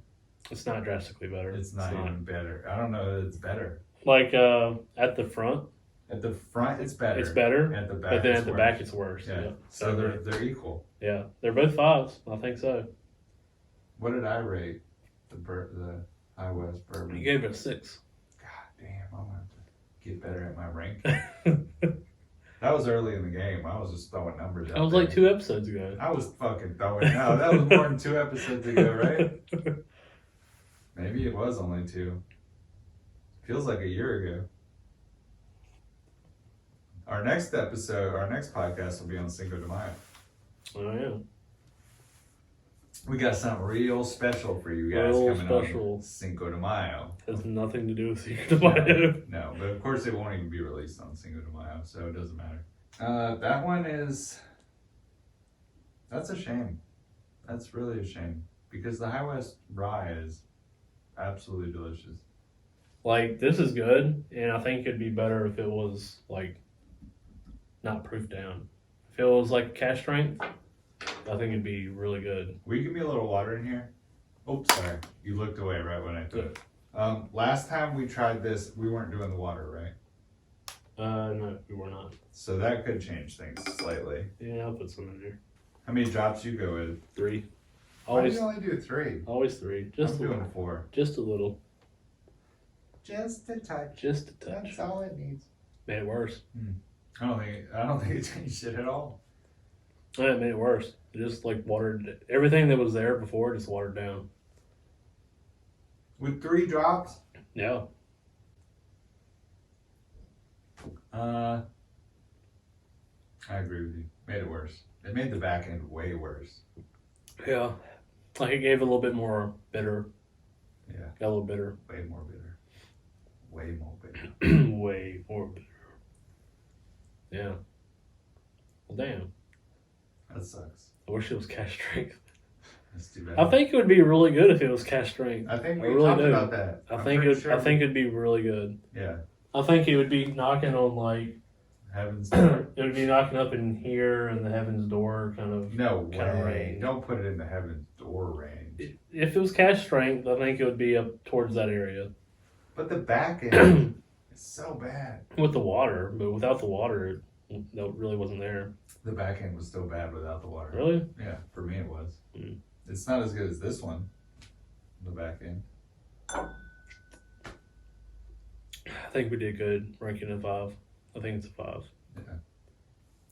It's not drastically better. It's not even better. I don't know that it's better. Like at the front. At the front, it's better. It's better. At the back, but then it's at the worse. back, it's worse. Yeah. Yeah. So they're equal. Yeah, they're both 5s. I think so. What did I rate the High West bourbon? You gave it a 6. God damn, I'm gonna have to get better at my ranking. That was early in the game. I was just throwing numbers out. That was there. like 2 episodes ago. I was fucking throwing. No, that was more than 2 episodes ago, right? Maybe it was only 2. Feels like a year ago. Our next podcast will be on Cinco de Mayo. Oh yeah. We got something real special for you guys Real coming special. on Cinco de Mayo. Has nothing to do with Cinco de Mayo. No, but of course it won't even be released on Cinco de Mayo, so it doesn't matter. That one is. That's a shame. That's really a shame because the High West Rye is absolutely delicious. Like, this is good, and I think it'd be better if it was like not proof down. If it was like cash strength, I think it'd be really good. Will you give me a little water in here? Oops, sorry. You looked away right when I took it. Last time we tried this, we weren't doing the water, right? No, we were not. So that could change things slightly. Yeah, I'll put some in there. How many drops you go with? 3. Why do Always, you only do 3? always 3. Just I'm a doing little. 4. Just a little. Just a touch. Just a touch. That's all it needs. Made it worse. I don't think it changed it at all. Yeah, it made it worse. It just like watered everything that was there before. Just watered down. With 3 drops? Yeah. I agree with you. Made it worse. It made the back end way worse. Yeah. Like it gave a little bit more bitter. Yeah. Got a little bitter. Way more bitter. Way more bitter. Way more bitter. Yeah. Well, damn. That sucks. I wish it was cash strength. That's too bad. I think it would be really good if it was cash strength. I think we really talked do. about that. I I'm think pretty it. sure I think it'd be really good. Yeah. I think it would be knocking on like. Heaven's It would be knocking up in here and the heaven's door kind of. No kind of way. range. Don't put it in the heaven's door range. If it was cash strength, I think it would be up towards that area. But the back end is so bad. With the water, but without the water, that really wasn't there. The back end was still bad without the water. Really? Yeah, for me it was. Mm. It's not as good as this one. The back end. I think we did good ranking a 5. I think it's a 5. Yeah.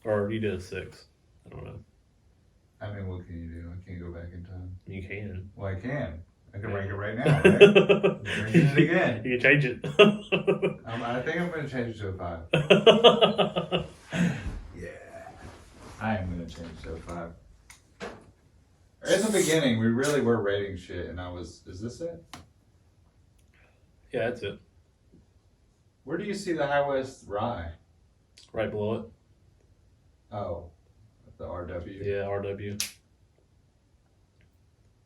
Or you did a 6. I don't know. I mean, what can you do? I can't go back in time. You can. Well, I can. I can Yeah. rank it right now, right? Drinking it again. You can change it. I think I'm going to change it to a 5. Yeah. I am going to change it to a 5. In the beginning, we really were rating shit, and is this it? Yeah, that's it. Where do you see the High West Rye? Right below it. Oh, the RW. Yeah, RW.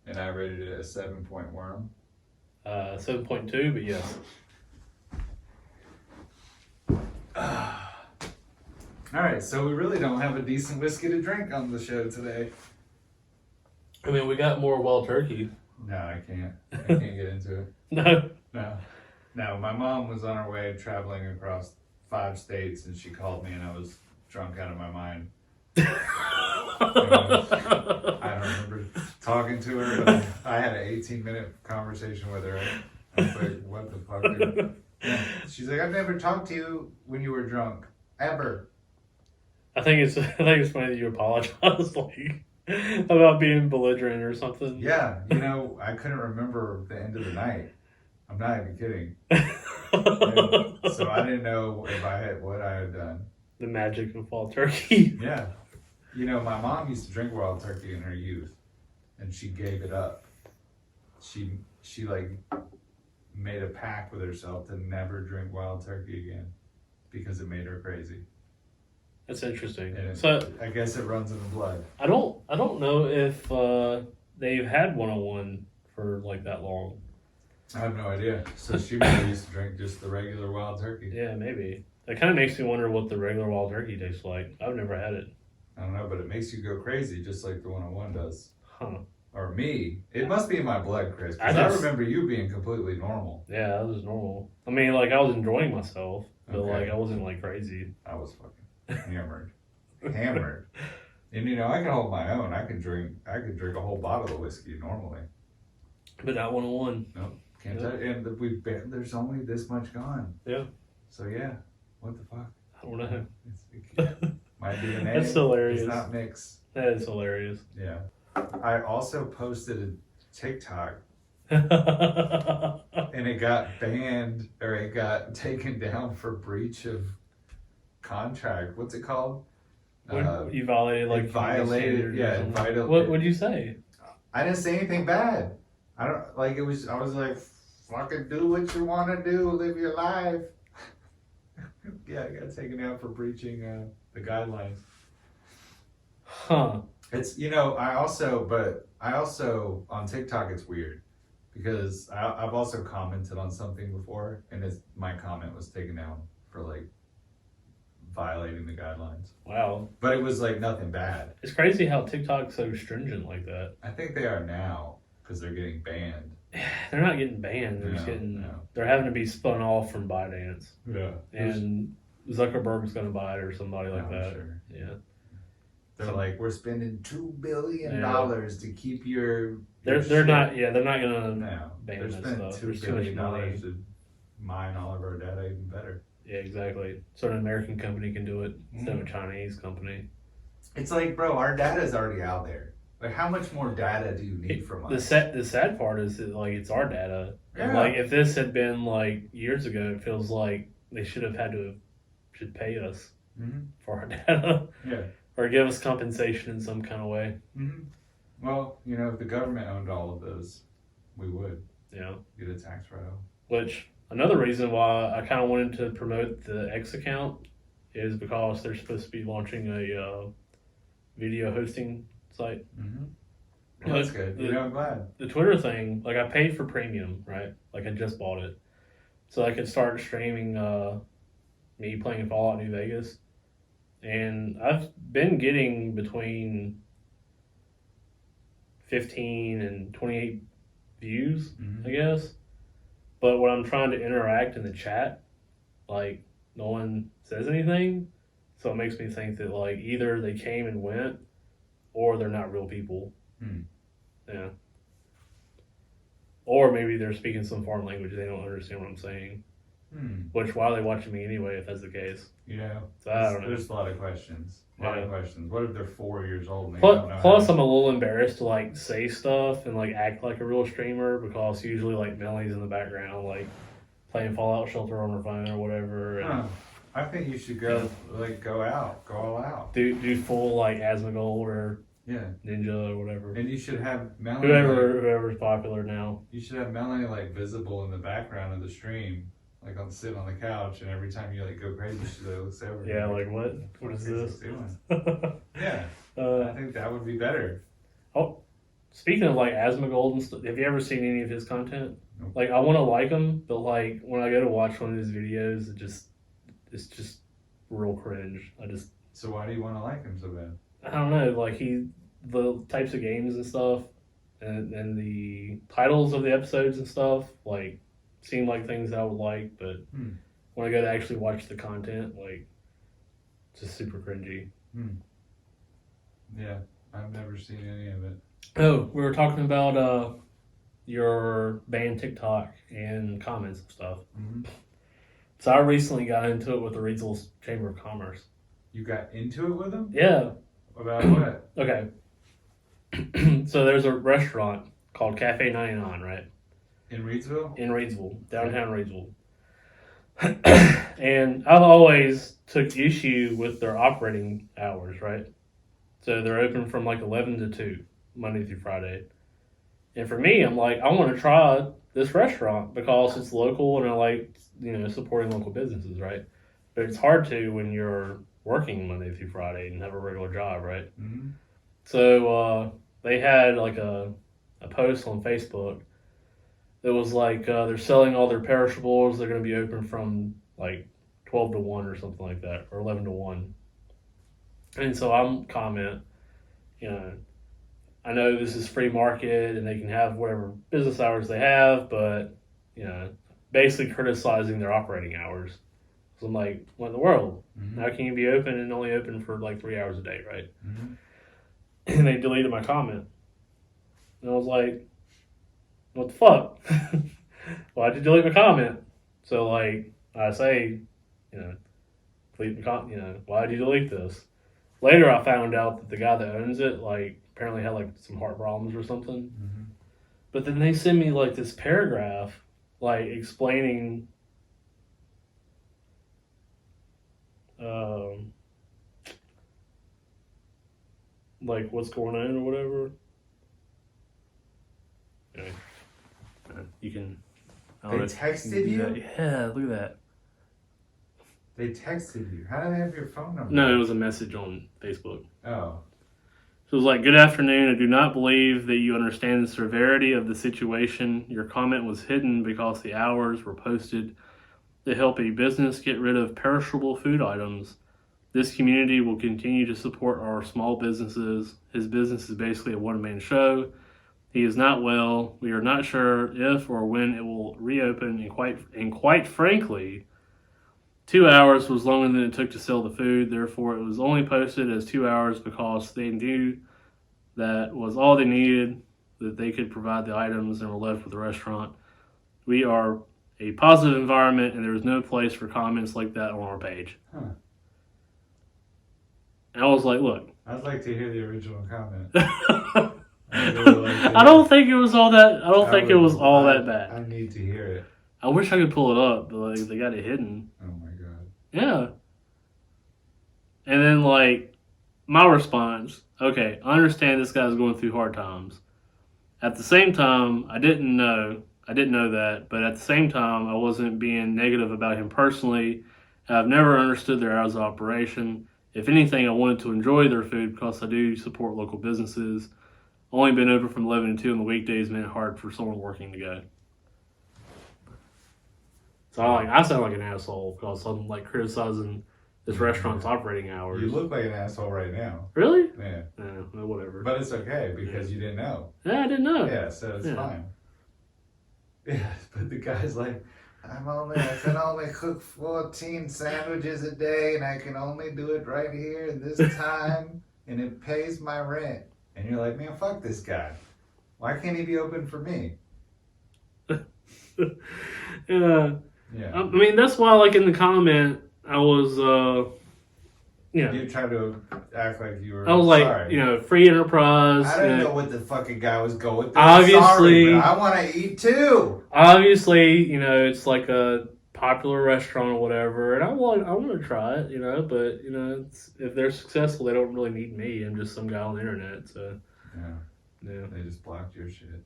And I rated it a 7-point worm. 7.2, but yes. All right, so we really don't have a decent whiskey to drink on the show today. I mean, we got more wild turkey. No, I can't. I can't get into it. No. No, my mom was on her way traveling across 5 states, and she called me, and I was drunk out of my mind. I don't remember talking to her, but I had an 18-minute conversation with her. I was like, what the fuck, dude? Yeah. She's like, I've never talked to you when you were drunk. Ever. I think it's funny that you apologize like about being belligerent or something. Yeah, I couldn't remember the end of the night. I'm not even kidding. So I didn't know what I had done. The magic of wild turkey. Yeah. My mom used to drink wild turkey in her youth, and she gave it up. She like made a pact with herself to never drink wild turkey again because it made her crazy. That's interesting. And So I guess it runs in the blood. I don't know if they've had 101 for like that long. I have no idea. So she really used to drink just the regular wild turkey. Yeah, maybe. That kind of makes me wonder what the regular wild turkey tastes like. I've never had it. I don't know, but it makes you go crazy just like the 101 does. Huh. Or me. It must be in my blood, Chris. Because I remember you being completely normal. Yeah, that was normal. I mean, like, I was enjoying myself, but, Okay. like, I wasn't, like, crazy. I was fucking hammered. Hammered. And, I can hold my own. I could drink a whole bottle of whiskey normally. But not 101. Nope. Can't Yeah. touch it. And there's only this much gone. Yeah. So, yeah. What the fuck? I don't know. My DNA That's hilarious. is not mixed. That is hilarious. Yeah. I also posted a TikTok What and it got banned or it got taken down for breach of contract. What's it called? you violated, like, It violated, community standards or something. violated. What would you say? I didn't say anything bad. I don't like it was. I was like, fucking do what you want to do, live your life. Yeah, I got taken out for breaching the guidelines. Huh. It's I also on TikTok it's weird because I've also commented on something before and my comment was taken down for like violating the guidelines. Wow. But it was like nothing bad. It's crazy how TikTok's so stringent like that. I think they are now because they're getting banned. They're not getting banned. They're just getting. No. They're having to be spun off from ByteDance, Yeah. and Zuckerberg's going to buy it or somebody like that. Sure. Yeah. They're like, we're spending $2 billion to keep your. They're not. Yeah, they're not going to No, ban they're that spending stuff. $2 There's too much billion money. to mine all of our data even better. Yeah, exactly. So an American company can do it instead of a Chinese company. It's like, bro, our data is already out there. Like, how much more data do you need from us? The sad part is that, like, it's our data. And, Yeah. like, if this had been like years ago, it feels like they should pay us for our data. Yeah. Or give us compensation in some kind of way. Mm-hmm. Well, if the government owned all of those, we would get a tax write-off. Which, another reason why I kind of wanted to promote the X account is because they're supposed to be launching a video hosting site. Mm-hmm. Well, that's good. I'm glad. The Twitter thing, like, I paid for premium, right? Like, I just bought it. So I could start streaming me playing Fallout New Vegas. And I've been getting between 15 and 28 views, I guess. But when I'm trying to interact in the chat, like, no one says anything. So it makes me think that, like, either they came and went or they're not real people. Yeah. Or maybe they're speaking some foreign language. They don't understand what I'm saying. Which, why are they watching me anyway if that's the case? So I don't know. There's a lot of questions. What if they're 4 years old and they Plus, don't know plus I'm a little embarrassed to, like, say stuff and, like, act like a real streamer because usually, like, Melanie's in the background, like, playing Fallout Shelter on her phone or whatever. And I think you should go all out. do full, like, Asmongold or Yeah. Ninja or whatever. And you should have Melanie. Whoever's popular now. You should have Melanie like visible in the background of the stream, like sitting on the couch, and every time you like go crazy, she looks over. Yeah, like what? What is this? Doing? Yeah, I think that would be better. Oh, speaking of like Asmongold and stuff, have you ever seen any of his content? Nope. Like, I want to like him, but like when I go to watch one of his videos, it's just real cringe. So why do you want to like him so bad? I don't know, like the types of games and stuff, and the titles of the episodes and stuff, like, seem like things I would like, but when I go to actually watch the content, like, it's just super cringy. Yeah, I've never seen any of it. Oh, we were talking about your band TikTok and comments and stuff. So I recently got into it with the Regional Chamber of Commerce. You got into it with him? Yeah. About what? Okay. So there's a restaurant called Cafe 99, right? In Reedsville? In Reedsville, downtown Reedsville. And I've always took issue with their operating hours, right? So they're open from like 11 to 2, Monday through Friday. And for me, I'm like, I want to try this restaurant because it's local and I like, supporting local businesses, right? But it's hard to when you're working Monday through Friday and have a regular job, right? Mm-hmm. So they had like a post on Facebook that was like they're selling all their perishables. They're going to be open from like 12 to 1 or something like that, or 11 to 1. And so I'm comment, I know this is free market and they can have whatever business hours they have, but, basically criticizing their operating hours. So I'm like, what in the world? Mm-hmm. How can you be open and only open for like 3 hours a day, right? Mm-hmm. And they deleted my comment. And I was like, what the fuck? Why'd you delete my comment? So like I say, delete the why'd you delete this? Later I found out that the guy that owns it, like, apparently had like some heart problems or something. Mm-hmm. But then they send me like this paragraph, like explaining like what's going on or whatever. Anyway, you can. They texted you? Yeah, look at that. They texted you. How do they have your phone number? No, it was a message on Facebook. Oh. So it was like, good afternoon. I do not believe that you understand the severity of the situation. Your comment was hidden because the hours were posted to help a business get rid of perishable food items. This community will continue to support our small businesses. His business is basically a one-man show. He is not well. We are not sure if or when it will reopen, and quite frankly, 2 hours was longer than it took to sell the food. Therefore, it was only posted as 2 hours because they knew that was all they needed, that they could provide the items and were left with the restaurant. We are a positive environment, and there is no place for comments like that on our page. Huh. And I was like, look. I'd like to hear the original comment. I don't think it was all that. I don't think it was all that bad. I need to hear it. I wish I could pull it up, but like they got it hidden. Oh my god. Yeah. And then like my response, okay, I understand this guy's going through hard times. At the same time, I didn't know that, but at the same time, I wasn't being negative about him personally. I've never understood their hours of operation. If anything, I wanted to enjoy their food because I do support local businesses. Only been open from 11 to 2 on the weekdays made it hard for someone working to go. So I sound like an asshole because I'm like criticizing this restaurant's operating hours. You look like an asshole right now. Really? Yeah. No, whatever. But it's okay because you didn't know. Yeah, I didn't know. Yeah, so it's fine. Yeah, but the guy's like, I can only cook 14 sandwiches a day and I can only do it right here and this time and it pays my rent. And you're like, man, fuck this guy. Why can't he be open for me? Yeah. Yeah. I mean, that's why, like, in the comment, I was, You tried to act like you were I was like, sorry. free enterprise. I don't know what the fucking guy was going with. Obviously. Sorry, but I want to eat too. Obviously, it's like a popular restaurant or whatever, and I want to try it, but, if they're successful, they don't really need me. I'm just some guy on the internet, so. Yeah. They just blocked your shit.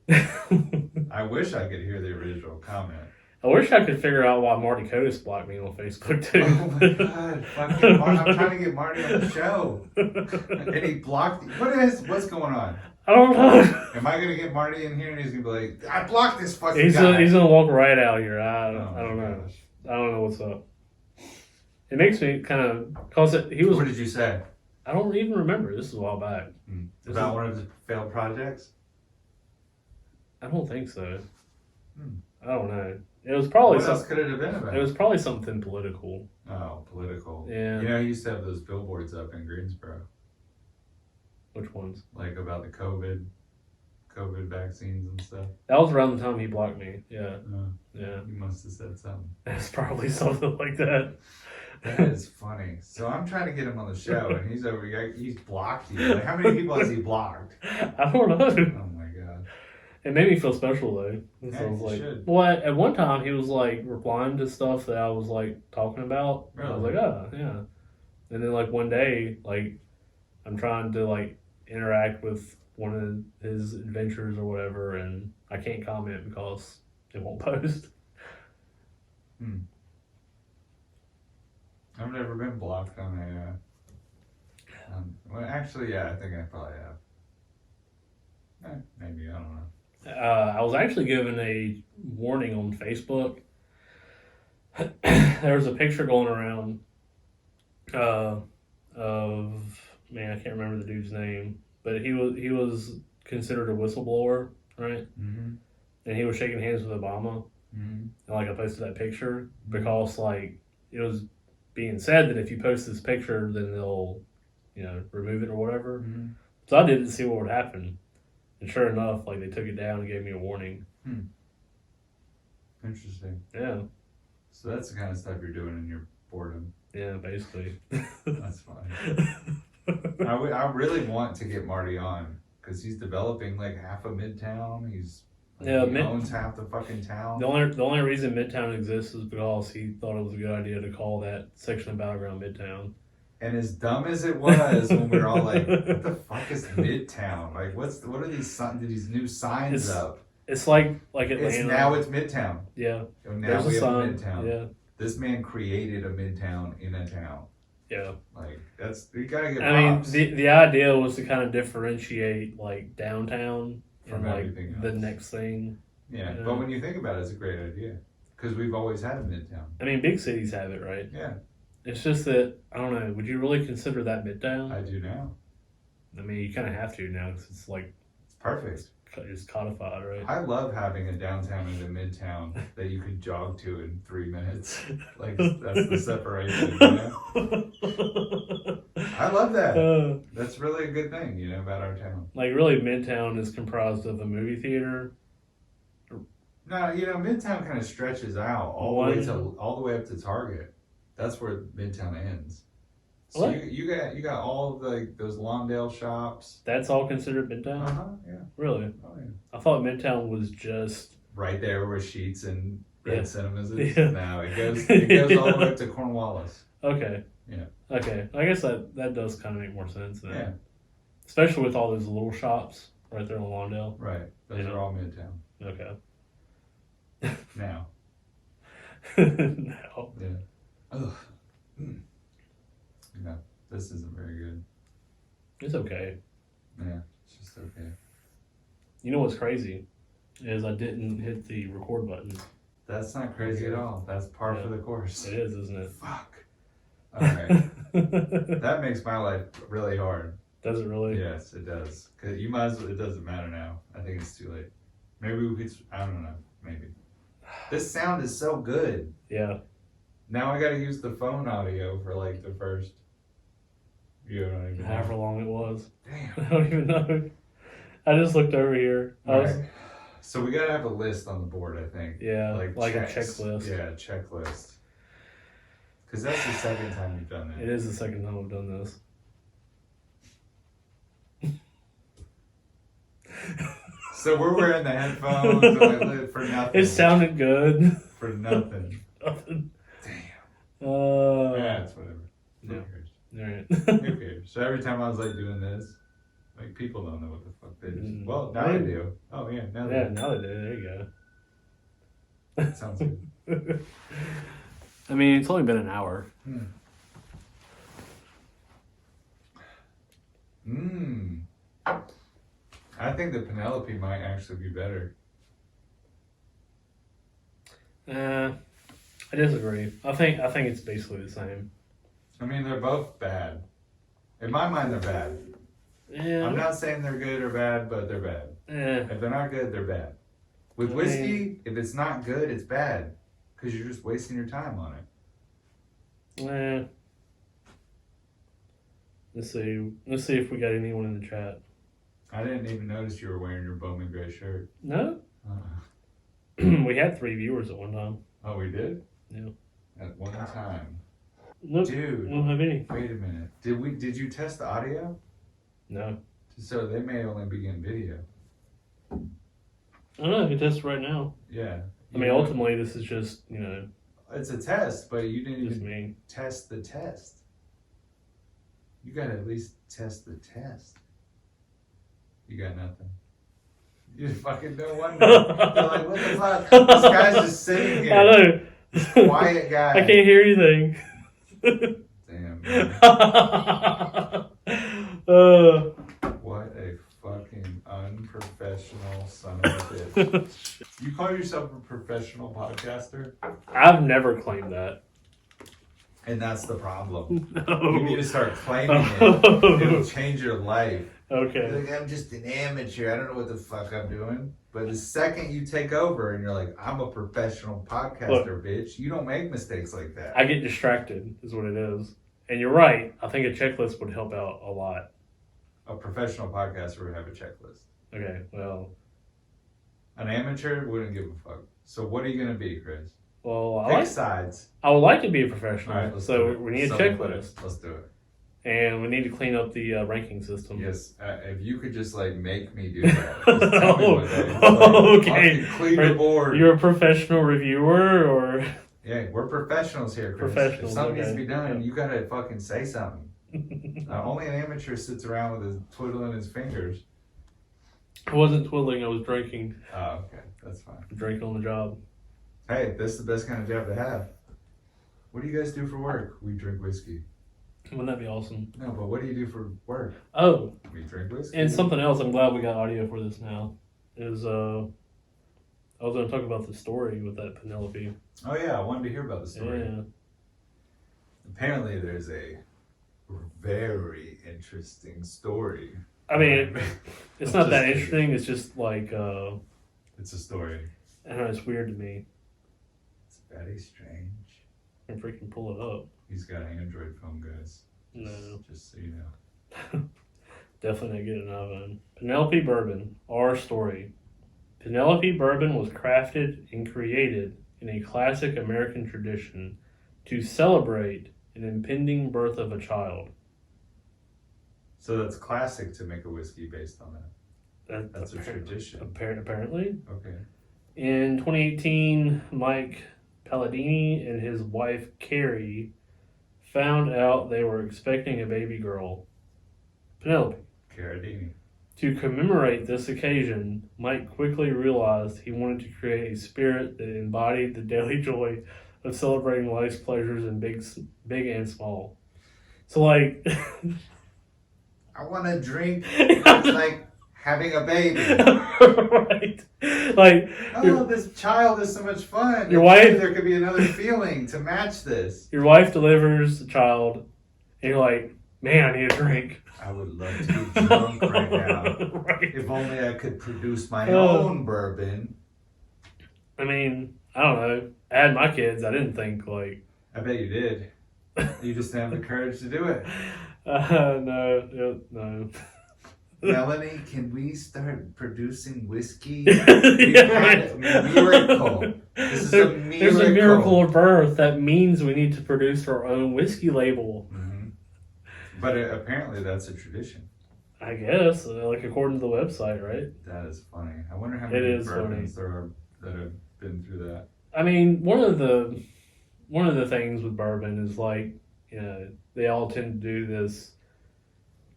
I wish I could hear the original comment. I wish I could figure out why Marty Codis blocked me on Facebook too. Oh my god! Fucking I'm trying to get Marty on the show, and he blocked. What's going on? I don't know. Am I gonna get Marty in here and he's gonna be like, "I blocked this fucking guy." He's gonna walk right out here. I don't know. Gosh. I don't know what's up. It makes me kind of cause it. He was. What did you say? I don't even remember. This is a while back. About one of his failed projects? I don't think so. Hmm. I don't know. It was probably What else could it have been about? It was probably something political. Oh, political. Yeah. He used to have those billboards up in Greensboro. Which ones? Like about the COVID vaccines and stuff. That was around the time he blocked me. Yeah. Yeah. You must have said something. It's probably something like that. That is funny. So I'm trying to get him on the show, and he's over here. He's blocked you. Like, how many people has he blocked? I don't know. Oh my god. It made me feel special though. Yeah, So I was you like, should. well, at one time he was like replying to stuff that I was like talking about. And I was like, oh yeah. And then like one day, like I'm trying to like interact with one of his adventures or whatever, and I can't comment because it won't post. I've never been blocked on a. Well, actually, yeah, I think I probably have. Maybe, I don't know. I was actually given a warning on Facebook. There was a picture going around of, man, I can't remember the dude's name, but he was considered a whistleblower, right? Mm-hmm. And he was shaking hands with Obama. Mm-hmm. And like I posted that picture because like it was being said that if you post this picture, then they'll, remove it or whatever. Mm-hmm. So I did it to see what would happen. And sure enough, like they took it down and gave me a warning. Interesting. Yeah. So that's the kind of stuff you're doing in your boredom. Yeah, basically. That's funny. I really want to get Marty on because he's developing like half of Midtown. He owns half the fucking town. The only reason Midtown exists is because he thought it was a good idea to call that section of Battleground Midtown. And as dumb as it was when we were all like, what the fuck is Midtown? Like, what are these new signs up? It's like Atlanta. Now it's Midtown. Yeah. And now There's we a have a sign. Midtown. Yeah. This man created a Midtown in a town. Yeah. Like, you gotta get I props. mean, the idea was to kind of differentiate like downtown From and like everything the else. next thing. Yeah, but when you think about it, it's a great idea. Because we've always had a Midtown. I mean, big cities have it, right? Yeah. It's just that, I don't know, would you really consider that Midtown? I do now. I mean, you kind of have to now because it's like, It's perfect. it's codified, right? I love having a downtown and a midtown that you could jog to in 3 minutes. Like, that's the separation, I love that. That's really a good thing, about our town. Like, really, Midtown is comprised of a movie theater. No, Midtown kind of stretches out all the way up to Target. That's where Midtown ends. So What? you got all of those Lawndale shops. That's all considered Midtown? Yeah. Really? Oh yeah. I thought Midtown was just... Right there where Sheetz and Red Cinemas is. Yeah. No, it goes all the way up to Cornwallis. Okay. Yeah. Okay. I guess that does kind of make more sense now. Yeah. Especially with all those little shops right there on Lawndale. Right. Those are all Midtown. Okay. Now. No. Yeah. Ugh. No, this isn't very good. It's okay. Yeah, it's just okay. You know what's crazy is I didn't hit the record button. That's not crazy at all. That's par for the course. It is, isn't it? Fuck. Alright. That makes my life really hard. Does it really? Yes, it does. Cause you might as well, it doesn't matter now. I think it's too late. Maybe we could, I don't know, maybe. This sound is so good. Yeah. Now I gotta use the phone audio for like the first, However long it was. Damn. I don't even know. I just looked over here. Right. So we gotta have a list on the board, I think. Yeah, like checks. a checklist. Yeah, a checklist. Because that's the second time you've done that. It is the second time I've done this. So we're wearing the headphones and I lit for nothing. It sounded good. For nothing. Nothing. Damn. Yeah, it's whatever. Yeah. Who cares? Alright. Who cares? So every time I was like doing this, like people don't know what the fuck they do. Well, now Right. they do. Oh yeah, now they Yeah, do. now they do. There you go. That sounds good. I mean, it's only been an hour. I think the Penelope might actually be better. I disagree. I think it's basically the same. I mean, they're both bad. In my mind, they're bad. Yeah. I'm not saying they're good or bad, but they're bad. If they're not good, they're bad. With whiskey, if it's not good, it's bad. Because you're just wasting your time on it. Let's see if we got anyone in the chat. I didn't even notice you were wearing your Bowman gray shirt. No? We had 3 viewers at one time. Oh, we did? Yeah. At one time. Nope. Dude, Don't have any. wait a minute. Did you test the audio? No. So they may only be in video. I don't know. I can test it right now. Yeah. I mean, ultimately, this is just, It's a test, but you didn't just even me. test the test. You gotta at least test the test. You got nothing. You fucking no wonder. You're like, what the fuck? This guy's just sitting here. I know. This quiet guy. I can't hear anything. Damn, man. uh, What a fucking unprofessional son of a bitch. You call yourself a professional podcaster? I've never claimed that. And that's the problem. No. You need to start claiming it. It'll change your life. Okay. You're like, I'm just an amateur. I don't know what the fuck I'm doing. But the second you take over and you're like, I'm a professional podcaster, bitch, you don't make mistakes like that. I get distracted, is what it is. And you're right. I think a checklist would help out a lot. A professional podcaster would have a checklist. Okay, well. An amateur wouldn't give a fuck. So what are you going to be, Chris? Well, Pick sides. I would like to be a professional. All right, let's do so it. we need a Someone put checklist. it. Let's do it. And we need to clean up the ranking system. Yes, if you could just like make me do that. Just tell me what that is. Like, Okay. Clean the board. You're a professional reviewer, or Yeah, we're professionals here, Chris. Professionals, If something needs to okay. be done, Yeah. you gotta fucking say something. Only an amateur sits around with his twiddling his fingers. I wasn't twiddling. I was drinking. Oh, okay, that's fine. Drinking on the job. Hey, this is the best kind of job to have. What do you guys do for work? We drink whiskey. Wouldn't that be awesome? No, but what do you do for work? Oh, We drink whiskey. and something else. I'm glad we got audio for this now. Is I was going to talk about the story with that Penelope. Oh yeah, I wanted to hear about the story. Yeah. Apparently, there's a very interesting story. I mean, it's not that interesting. It's just like It's a story. I don't know. It's weird to me. It's very strange. I can freaking pull it up. He's got an Android phone, guys. No. Just so you know. Definitely not getting an iPhone. Penelope Bourbon, our story. Penelope Bourbon was crafted and created in a classic American tradition to celebrate an impending birth of a child. So that's classic to make a whiskey based on that. That's a apparent- tradition. Apparently. Okay. In 2018, Mike Palladini and his wife Carrie found out they were expecting a baby girl, Penelope. Carradini. To commemorate this occasion, Mike quickly realized he wanted to create a spirit that embodied the daily joy of celebrating life's pleasures in big and small. So, like, I want to drink. It's like having a baby. right? Like, Oh, this child is so much fun. Your wife- There could be another feeling to match this. your wife delivers a child, and you're like, man, I need a drink. I would love to be drunk right now. Right. If only I could produce my Oh. own bourbon. I mean, I don't know. I had my kids. I didn't think, like, I bet you did. You just didn't have the courage to do it. no. Melanie, can we start producing whiskey? Right. A miracle. This is a miracle. There's a miracle of birth that means we need to produce our own whiskey label. Mhm. But apparently that's a tradition. I guess, like according to the website, right? That is funny. I wonder how It many is bourbons there are that have been through that. I mean, one of the things with bourbon is like, they all tend to do this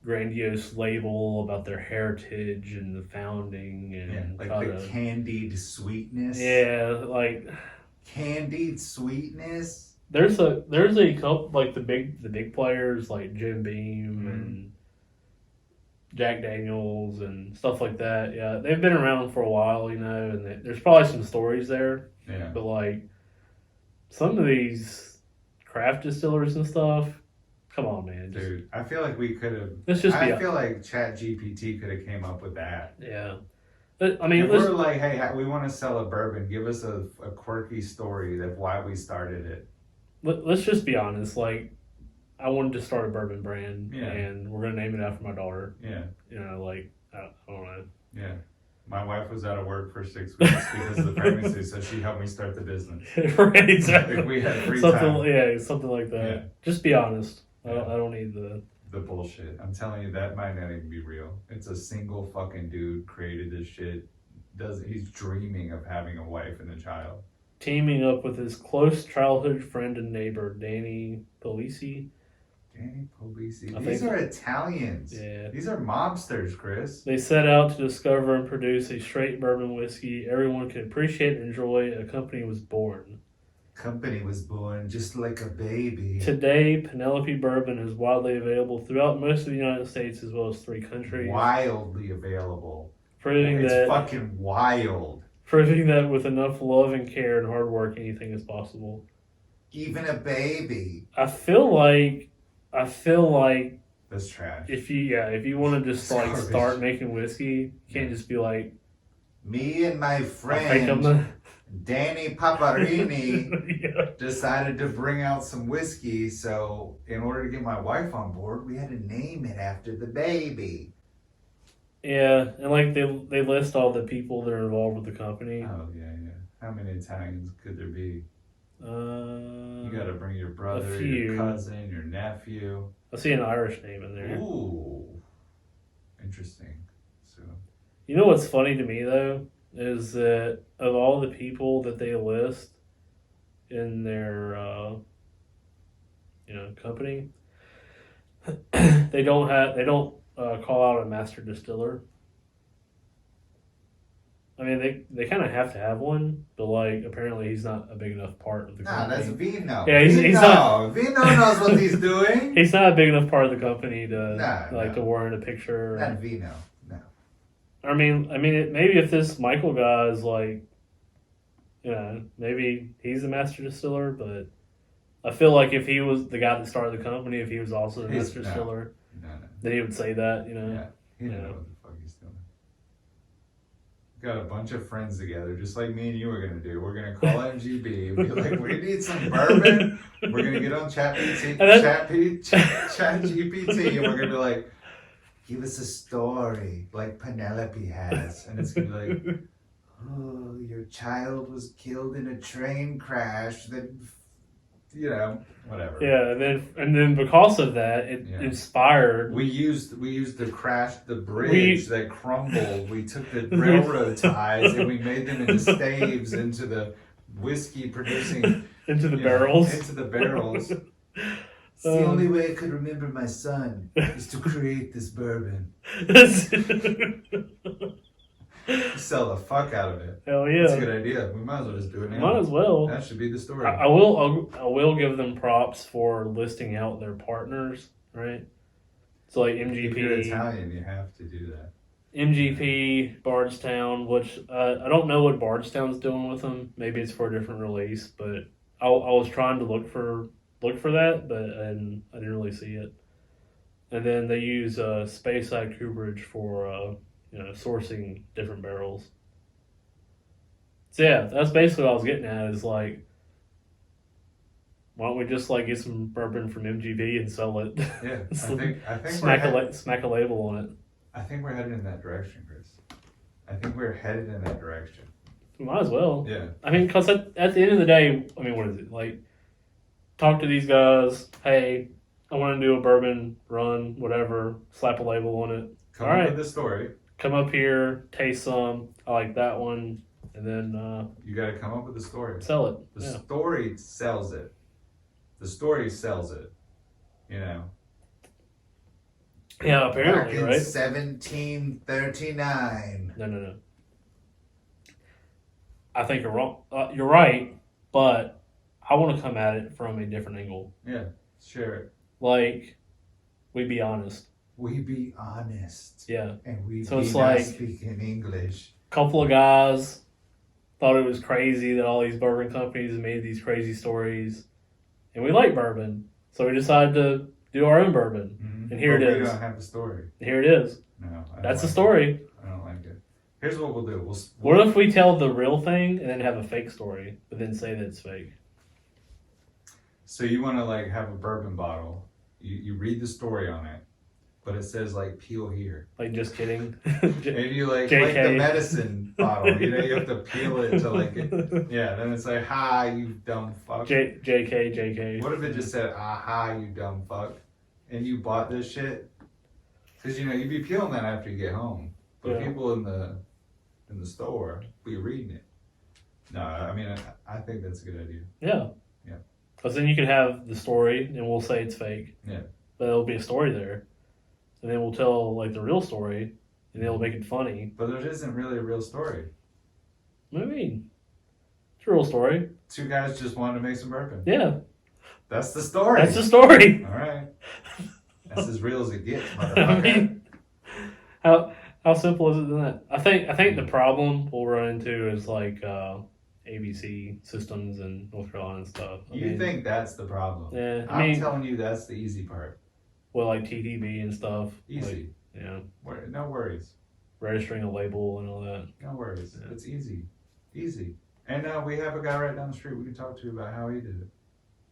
grandiose label about their heritage and the founding and Yeah, like try the to- candied sweetness. yeah, like Candied sweetness. there's a couple like the big players like Jim Beam Mhm. and Jack Daniels and stuff like that. Yeah, they've been around for a while, and there's probably some stories there. Yeah. But like some of these craft distillers and stuff, come on, man. Dude, I feel like we could have. Let's just be. I feel like ChatGPT could have came up with that. Yeah. I mean, If we're like, hey, we want to sell a bourbon. Give us a quirky story of why we started it. let's just be honest. Like, I wanted to start a bourbon brand, Yeah. and we're gonna name it after my daughter. Yeah. Like I don't know. Yeah. My wife was out of work for 6 weeks because of the pregnancy, so she helped me start the business. Right, exactly. Like we had free something, time. Yeah, something like that. Yeah. Just be honest. I Yeah. don't need the bullshit. I'm telling you, that might not even be real. It's a single fucking dude created this shit. He's dreaming of having a wife and a child. teaming up with his close childhood friend and neighbor, Danny Polisi. Danny Polisi. I These think- are Italians. Yeah. These are mobsters, Chris. They set out to discover and produce a straight bourbon whiskey everyone could appreciate and enjoy. A company was born. Company was born just like a baby. Today, Penelope Bourbon is widely available throughout most of the United States as well as 3 countries. Wildly available. Proving It's that fucking wild. with enough love and care and hard work, anything is possible. Even a baby. I feel like That's trash. if you want to just like Garbage. start making whiskey, you can't just be like, Me and my I'll fake friend them. Danny Paparini Yeah. decided to bring out some whiskey, so in order to get my wife on board, we had to name it after the baby. Yeah, and like they list all the people that are involved with the company. Oh yeah. How many Italians could there be? You You gotta bring your brother, few. your cousin, your nephew. I see an Irish name in there. Ooh. Interesting. So You know what's funny to me though is that of all the people that they list in their company, they don't call out a master distiller. I mean, they kind of have to have one, but like apparently he's not a big enough part of the nah, company. that's Vino. Yeah, he's not- Vino knows what he's doing. He's not a big enough part of the company to No. to warrant a picture. Not Vino. No. I mean, maybe if this Michael guy is like, maybe he's the master distiller, but I feel like if he was the guy that started the company, if he was also the master distiller, No. then he would say that, Yeah. He didn't know what the fuck he's doing. Got a bunch of friends together, just like me and you were gonna do. We're gonna call MGB. We're like, we need some bourbon. We're gonna get on ChatGPT, and we're gonna be like, give us a story like Penelope has, and it's gonna be like, oh, your child was killed in a train crash. That, whatever. Yeah, and then because of that, it inspired. We used the bridge that crumbled. We took the railroad ties and we made them into staves into the whiskey producing into the barrels. Into the barrels. It's the only way I could remember my son is to create this bourbon. Sell the fuck out of it. Hell yeah! That's a good idea. We might as well just do it now. Might as well. That should be the story. I will give them props for listing out their partners, right? So like MGP. If you're Italian, you have to do that. MGP, Bardstown, which I don't know what Bardstown's doing with them. Maybe it's for a different release, but I was trying to look for that, but I didn't really see it. And then they use Speyside Cooperage for sourcing different barrels. So yeah, that's basically what I was getting at. Is like, why don't we just like get some bourbon from MGB and sell it? Yeah, I think smack a label on it. I think we're headed in that direction, Chris. I think we're headed in that direction. We might as well. Yeah. I mean, because at the end of the day, I mean, what is it? Like, talk to these guys. Hey, I want to do a bourbon run, whatever. Slap a label on it. Come All up right. with the story. Come up here, taste some. I like that one. And then You got to come up with the story. sell it. The Yeah. story sells it. The story sells it. Yeah, apparently, Back in right? 1739. No. I think you're wrong. You're right, but I want to come at it from a different angle. Yeah, share it. Like, we be honest. We be honest. Yeah. And we So be it's not like- speaking English. Couple of guys thought it was crazy that all these bourbon companies made these crazy stories, and we like bourbon, so we decided to do our own bourbon. Mm-hmm. And here but it we is. don't have the story. Here it is. No. I don't That's the like story. it. I don't like it. Here's what we'll do. What if we tell the real thing and then have a fake story, but then say that it's fake? So you want to like have a bourbon bottle. You read the story on it. but it says like peel here. Like, just kidding. And you like JK. the medicine bottle, you know, you have to peel it to like it. Yeah, then it's like, ha, you dumb fuck. JK. What if it just said, aha, you dumb fuck, and you bought this shit? Because you know you'd be peeling that after you get home, but people in the store be reading it. No, I mean I think that's a good idea. Yeah. Yeah. Because then you can have the story, and we'll say it's fake. Yeah. But there'll be a story there, and then we'll tell like the real story, and then we'll make it funny. But there isn't really a real story. What do you mean? It's a real story. 2 guys just wanted to make some bourbon. Yeah. That's the story. That's the story. All right. That's as real as it gets, I motherfucker. mean, how simple is it than that? I think the problem we'll run into is like ABC systems in North Carolina and stuff. I You mean, think that's the problem? Yeah, I'm telling you, that's the easy part. well, like TTB and stuff. Easy. Like, yeah, No worries. registering a label and all that. No worries. Yeah. It's easy. Easy. And we have a guy right down the street we can talk to about how he did it.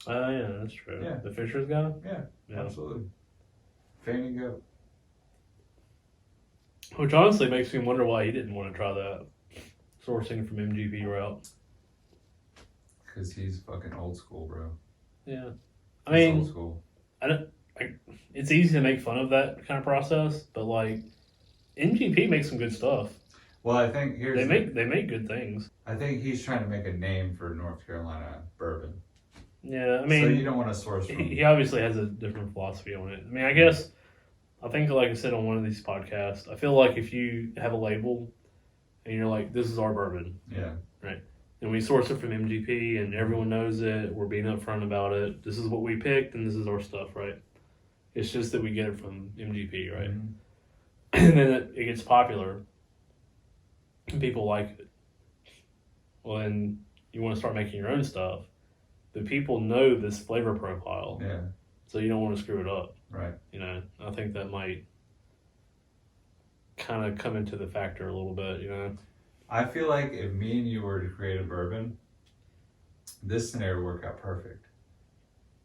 Oh, yeah, that's true. Yeah. The Fisher's guy? Yeah. Yeah. Absolutely. Fanny go. Which honestly makes me wonder why he didn't want to try that sourcing from MGP route. Because he's fucking old school, bro. Yeah. I He's mean, old school. it's easy to make fun of that kind of process, but like MGP makes some good stuff. Well, I think They make good things. I think he's trying to make a name for North Carolina bourbon. Yeah, I mean, so you don't want to source from. he obviously has a different philosophy on it. I mean, I think like I said on one of these podcasts, I feel like if you have a label and you're like, this is our bourbon. Yeah. Right. And we source it from MGP and everyone knows it. We're being upfront about it. This is what we picked and this is our stuff, right? It's just that we get it from MGP, right? Mm-hmm. And then it gets popular and people like it. Well, then you want to start making your own stuff, but people know this flavor profile. Yeah. So you don't want to screw it up. Right. You know, I think that might kind of come into the factor a little bit, you know? I feel like if me and you were to create a bourbon, this scenario would work out perfect.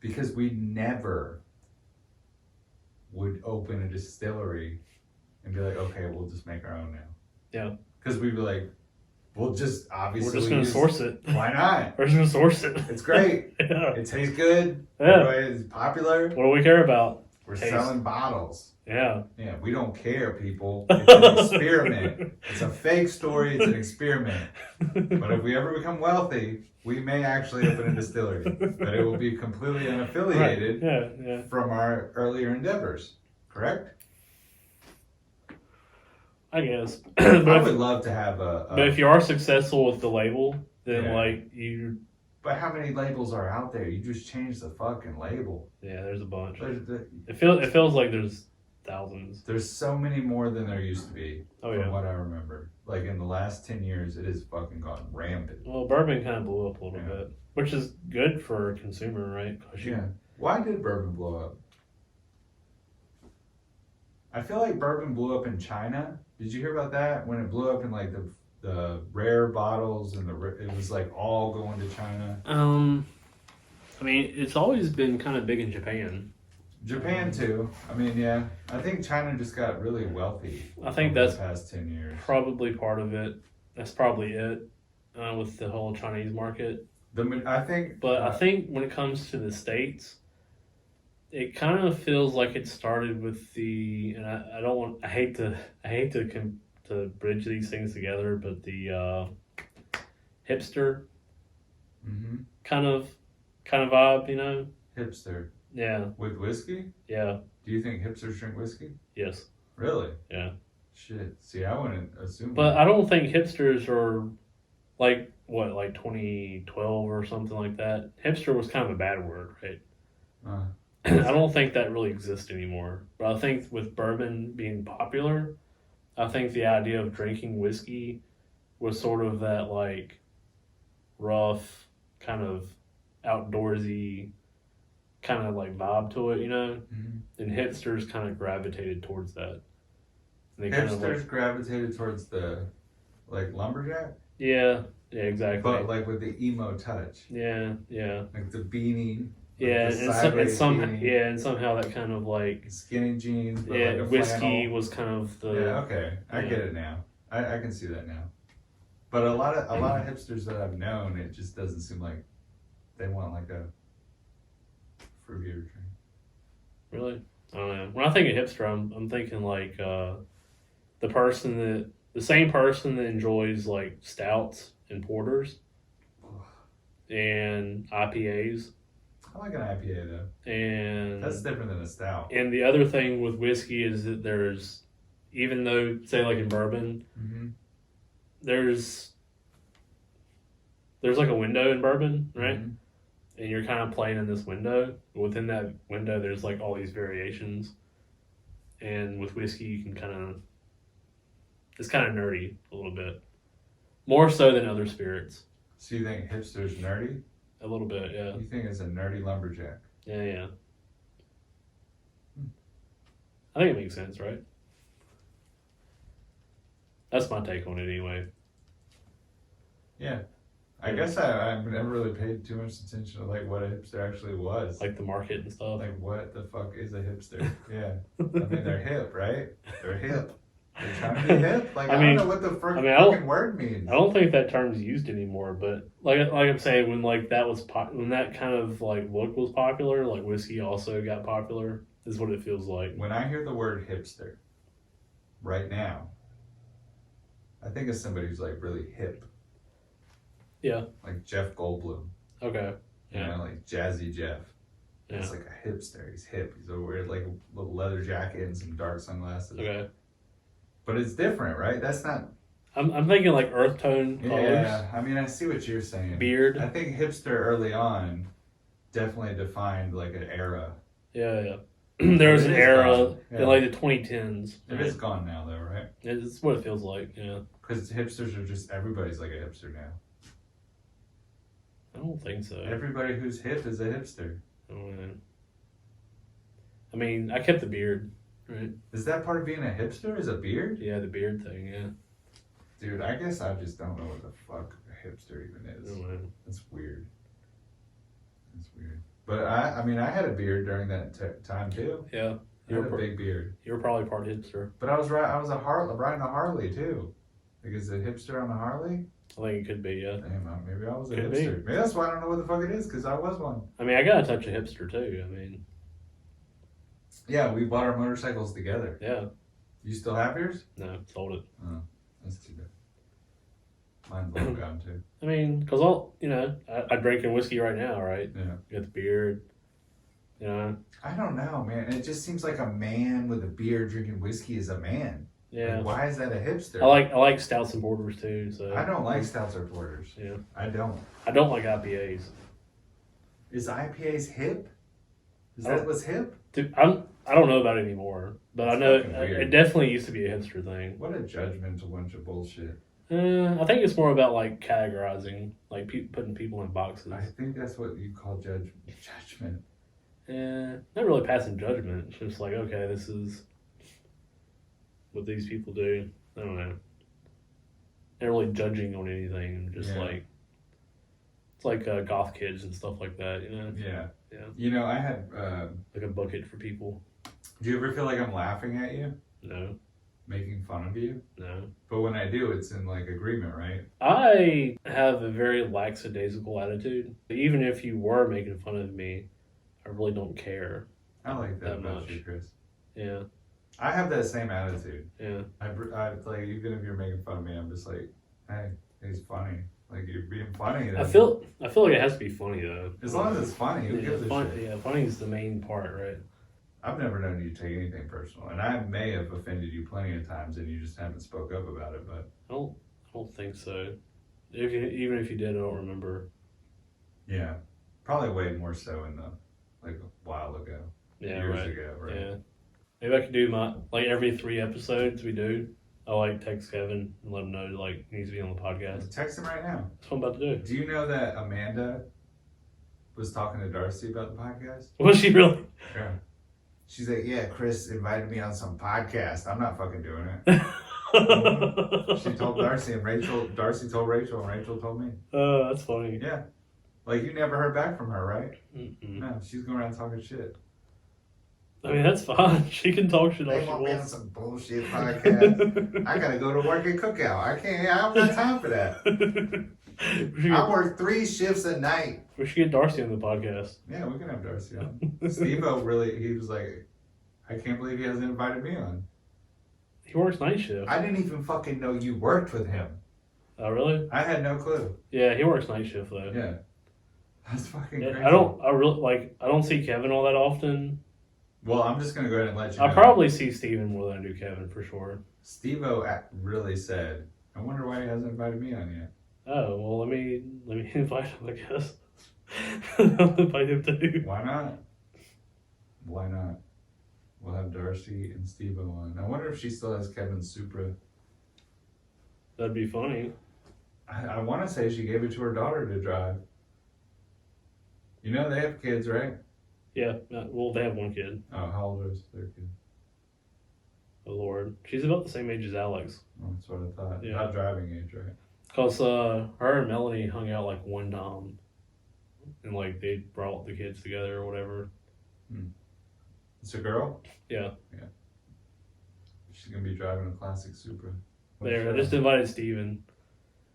Because we never would open a distillery and be like, okay, we'll just make our own now. Yeah. Because we'd be like, we'll just obviously. We're just going to source it. Why not? We're just going to source it. It's great. Yeah. It tastes good. Yeah. It's popular. What do we care about? We're Taste. selling bottles. Yeah. Yeah, we don't care, people. It's an experiment. It's a fake story. It's an experiment. But if we ever become wealthy, we may actually open a distillery. But it will be completely unaffiliated Right. Yeah. from our earlier endeavors. Correct? I guess. I but would love to have a if you are successful with the label, then Yeah. like you. But how many labels are out there? You just change the fucking label. Yeah, there's a bunch. There's, It feels like there's thousands. there's so many more than there used to be. Oh, from yeah. what I remember. Like in the last 10 years, it has fucking gone rampant. Well, bourbon kind of blew up a little Yeah. bit, which is good for a consumer, right? 'Cause you- Yeah. Why did bourbon blow up? I feel like bourbon blew up in China. Did you hear about that? When it blew up in like the rare bottles and it was like all going to China. I mean, it's always been kind of big in Japan. Japan too. I mean, yeah. I think China just got really wealthy. I think over that's the past 10 years. probably part of it. That's probably it with the whole Chinese market. I think. But I think when it comes to the States, it kind of feels like it started with and I hate to bridge these things together, but the hipster Mhm. kind of vibe, you know? Hipster Yeah, with whiskey. yeah, Do you think hipsters drink whiskey? yes, Really? yeah. Shit. See, I wouldn't assume. But that. I don't think hipsters are like 2012 or something like that. Hipster was kind of a bad word, right? I don't think that really exists anymore. But I think with bourbon being popular, I think the idea of drinking whiskey was sort of that like rough, kind of outdoorsy kind of like vibe to it, you know? Mhm. And hipsters kind of gravitated towards that. And they Hipsters kind of like, gravitated towards the like lumberjack, yeah, exactly. but like with the emo touch, Yeah. like the beanie, Yeah, the and sideways somehow skinny- and somehow that kind of like skinny jeans, but yeah, like a whiskey flannel. was kind of the Yeah, okay, I yeah. get it now. I can see that now. But a lot of hipsters that I've known, it just doesn't seem like they want like a fruitier drink. Really. I don't know. When I think of hipster, I'm thinking like the same person that enjoys like stouts and porters and IPAs. I like an IPA though. And That's different than a stout. And the other thing with whiskey is that there's, even though say like in bourbon, Mm-hmm. there's like a window in bourbon, right? Mm-hmm. And you're kind of playing in this window. Within that window, there's like all these variations. And with whiskey, you can it's kind of nerdy a little bit, more so than other spirits. So you think hipster's nerdy? A little bit, yeah. You think it's a nerdy lumberjack? Yeah. I think it makes sense, right? That's my take on it anyway. Yeah. I guess I've never really paid too much attention to like what a hipster actually was. Like the market and stuff. Like what the fuck is a hipster? Yeah. I mean they're hip, right? They're hip. They're trying to be hip. Like I don't know what the fucking word means. I don't think that term's used anymore, but like I'm saying, when like that was when that kind of like look was popular, like whiskey also got popular, is what it feels like. When I hear the word hipster right now, I think of somebody who's like really hip. Yeah. Like Jeff Goldblum. Okay. You know, like Jazzy Jeff. Yeah. It's like a hipster. He's hip. He's over wearing like a little leather jacket and some dark sunglasses. Okay. But it's different, right? That's not. I'm thinking like earth tone colors. Yeah, I mean, I see what you're saying. Beard. I think hipster early on definitely defined like an era. Yeah. There was an era yeah. in like the 2010s. It is gone now, though, right? It's what it feels like. Yeah. Because hipsters are just everybody's like a hipster now. I don't think so. Everybody who's hip is a hipster. I don't know. I mean, I kept the beard, right? Is that part of being a hipster? Is a beard? Yeah, the beard thing. Yeah. Dude, I guess I just don't know what the fuck a hipster even is. I don't know. That's weird. That's weird. But I mean, I had a beard during that time too. Yeah. I had a big beard. You were probably part hipster. But I was riding a Harley too. Like, is a hipster on a Harley? I think it could be, yeah. Damn, maybe I was a Could hipster. Maybe that's why I don't know what the fuck it is, because I was one. I mean, I got a touch of hipster too. I mean, yeah, we bought our motorcycles together. yeah. You still have yours? No, sold it. Oh, that's too bad. Mine's long gone too. I mean, because I'm drinking whiskey right now, right? Yeah. Got the beard. You know? I don't know, man. It just seems like a man with a beard drinking whiskey is a man. Yeah. Like, why is that a hipster? I like stouts and porters too. So I don't like stouts or porters. Yeah. I don't. I don't like IPAs. Is IPAs hip? Is that what's hip? Dude, I don't know about it anymore, but I know it definitely used to be a hipster thing. What a judgmental bunch of bullshit. I think it's more about like categorizing, like putting people in boxes. I think that's what you call judgment. Not really passing judgment. It's just like, okay, this is what these people do. I don't know. Not really judging on anything. Just like, it's like goth kids and stuff like that, you know? Yeah. Yeah. You know, I had... like a bucket for people. Do you ever feel like I'm laughing at you? No. Making fun of you? No. But when I do, it's in like agreement, right? I have a very lackadaisical attitude. Even if you were making fun of me, I really don't care. I like that about much. you, Chris. Yeah. I have that same attitude. Yeah. I like, even if you're making fun of me, I'm just like, hey, he's funny. Like, you're being funny. I feel like it has to be funny though. As long as it's funny, who gives a shit? Yeah, funny is the main part, right? I've never known you to take anything personal, and I may have offended you plenty of times, and you just haven't spoke up about it. But I don't think so. Even if you did, I don't remember. Yeah, probably way more so in the like a while ago, years ago, right? Yeah, maybe I could do every 3 episodes we do. I like text Kevin and let him know like he needs to be on the podcast. Text him right now. That's what I'm about to do. Do you know that Amanda was talking to Darcy about the podcast? Was she really? Yeah. She's like, yeah, Chris invited me on some podcast. I'm not fucking doing it. She told Darcy, and Darcy told Rachel, and Rachel told me. Oh, that's funny. Yeah. Like, you never heard back from her, right? Mm-mm. No, she's going around talking shit. I mean, that's fine. She can talk shit all They she want me on wants. some bullshit podcast. I gotta go to work at Cookout. I don't got time for that. I work 3 shifts a night. We should get Darcy on the podcast. Yeah, we can have Darcy on. Steve-O he was like, I can't believe he hasn't invited me on. He works night shift. I didn't even fucking know you worked with him. Oh, really? I had no clue. Yeah, he works night shift though. Yeah. That's fucking Yeah, crazy. I don't see Kevin all that often. Well, I'm just gonna go ahead and let you know. I probably see Steven more than I do Kevin for sure. Steve-O really said, I wonder why he hasn't invited me on yet. Oh, well, let me invite him, I guess. I'll invite him too. Why not? Why not? We'll have Darcy and Steve-O on. I wonder if she still has Kevin's Supra. That'd be funny. I want to say she gave it to her daughter to drive. You know they have kids, right? Yeah, well, they have one kid. Oh, how old is their kid? Oh, Lord. She's about the same age as Alex. Oh, that's what I thought. Yeah. Not driving age, right? Because her and Melanie hung out like one time. And like they brought the kids together or whatever. It's a girl? Yeah. She's going to be driving a classic Supra. There, I just invited Steven.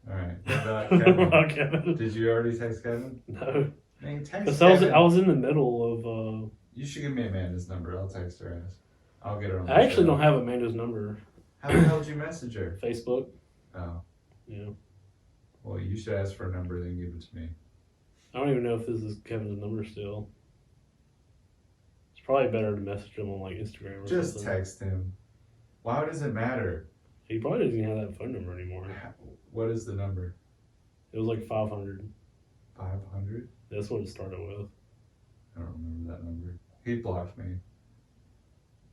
Alright. What about Kevin? Not Kevin. Did you already text Kevin? No. Man, text Because Kevin. I was in the middle of. You should give me Amanda's number. I'll text her ass. I'll get her on the I actually show. don't have Amanda's number. How the hell did you message her? Facebook. Oh. Yeah. Well, you should ask for a number, then give it to me. I don't even know if this is Kevin's number still. It's probably better to message him on like Instagram or Just something. text him. Why does it matter? He probably doesn't even have that phone number anymore. What is the number? It was like 500. 500? That's what it started with. I don't remember that number. He blocked me.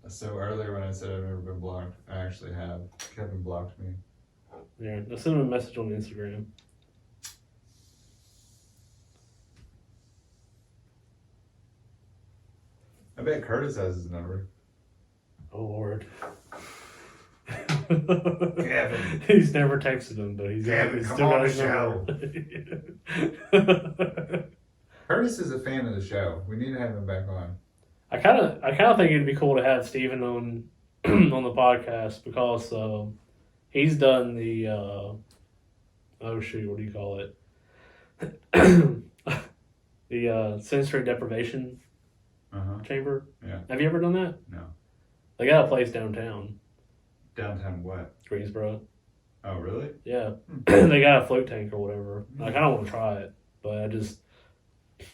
So earlier when I said I've never been blocked, I actually have. Kevin blocked me. Yeah, I sent him a message on Instagram. I bet Curtis has his number. Oh Lord. Kevin. He's never texted him, but he's Kevin, come still on got the his number. Curtis is a fan of the show. We need to have him back on. I kind of think it'd be cool to have Steven on on the podcast because he's done the oh shoot, what do you call it? The sensory deprivation chamber. Yeah. Have you ever done that? No. They got a place downtown, Downtown what? Greensboro. Oh, really? Yeah, they got a float tank or whatever. I kind of want to try it, but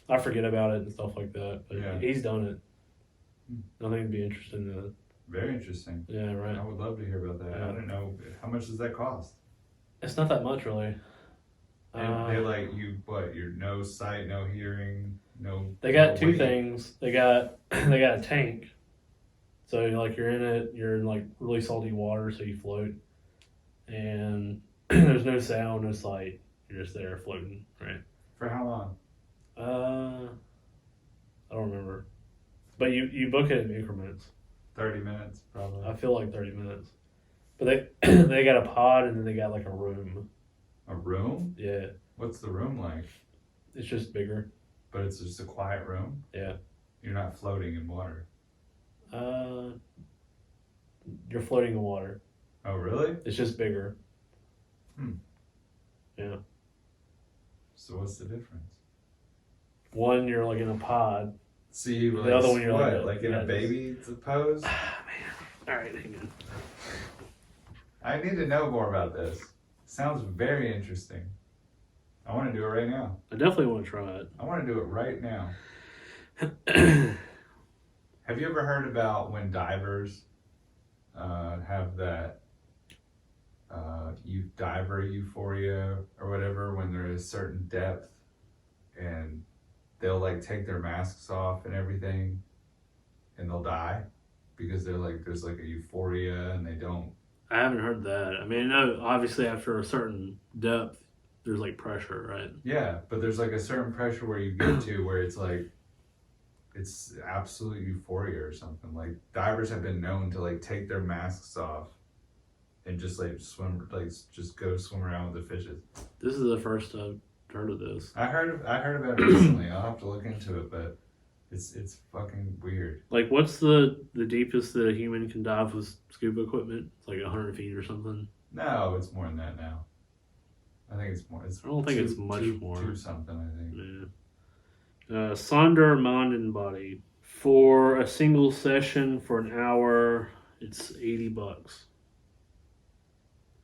I forget about it and stuff like that. But Yeah. he's done it. I think it'd be interesting to. Very interesting. Yeah, right. I would love to hear about that. Yeah. I don't know. How much does that cost? It's not that much, really. They like you, what? Your no sight, no hearing, no. They got no two weight? things. They got a tank. So like you're in it, you're in like really salty water, so you float, and there's no sound, no sight. You're just there floating, right? For how long? I don't remember, but you book it in increments. 30 minutes, probably. I feel like 30 minutes, but they got a pod and then they got like a room. A room? Yeah, What's the room like? it's just bigger. But it's just a quiet room? Yeah. You're not floating in water. You're floating in water. Oh, really? It's just bigger. Yeah. So what's the difference? One, you're like in a pod. See, like, other one you're what? like Like in a baby pose? All right, hang on. I need to know more about this. Sounds very interesting. I want to do it right now. I definitely want to try it. I want to do it right now. Have you ever heard about when divers have that diver euphoria or whatever when they're at a certain depth and they'll like take their masks off and everything and they'll die because they're like there's like a euphoria and they don't. I haven't heard that. I mean, I know obviously after a certain depth, there's like pressure, right? Yeah, but there's like a certain pressure where you get to where it's like it's absolute euphoria or something. Like divers have been known to like take their masks off and just like swim, like just go swim around with the fishes. This is the first heard of this. I heard about it recently. I'll have to look into it, but it's fucking weird. Like, what's the deepest that a human can dive with scuba equipment? It's like 100 feet or something. No, it's more than that now. I think it's more. I don't think it's much more. Two something, I think. Yeah. Sonder Mind and Body. For a single session for an hour, it's $80.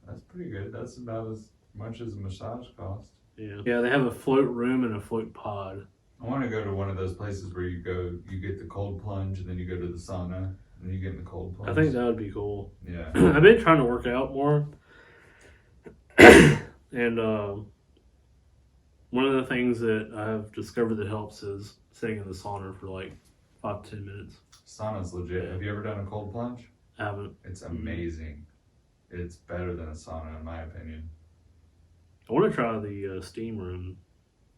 That's pretty good. That's about as much as a massage costs. Yeah, they have a float room and a float pod. I want to go to one of those places where you get the cold plunge, and then you go to the sauna, and then you get in the cold plunge. I think that would be cool. Yeah. I've been trying to work out more. And one of the things that I've discovered that helps is sitting in the sauna for like 5 to 10 minutes. Sauna's legit. Have you ever done a cold plunge? I haven't. It's amazing. It's better than a sauna, in my opinion. I want to try the steam room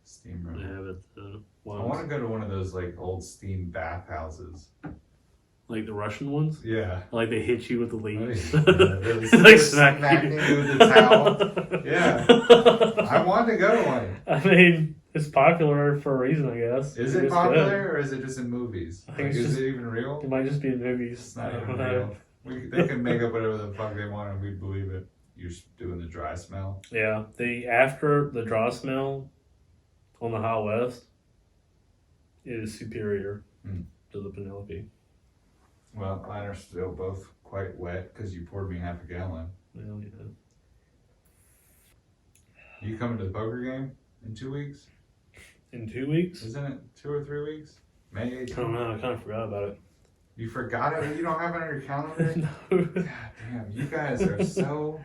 Steam they room. have at the I want to go to one of those like old steam bathhouses. like the Russian ones. Yeah. Like they hit you with the leaves. Really Like smack smacking you. you with the towel. Yeah. I want to go to one. I mean, it's popular for a reason, I guess. Is it It's popular good. or is it just in movies? I think Like, it's is just- it even real? It might just be in movies. It's not I even don't know. real. They can make up whatever the fuck they want and we'd believe it. You're doing the dry smell. Yeah, after the dry smell on the high west is superior to the Penelope. Well, mine are still both quite wet because you poured me half a gallon. Well, yeah. You coming to the poker game in 2 weeks? In 2 weeks? Isn't it 2 or 3 weeks? May 18th? I don't know. I kind of forgot about it. You forgot it? You don't have it on your calendar? No. God damn, you guys are so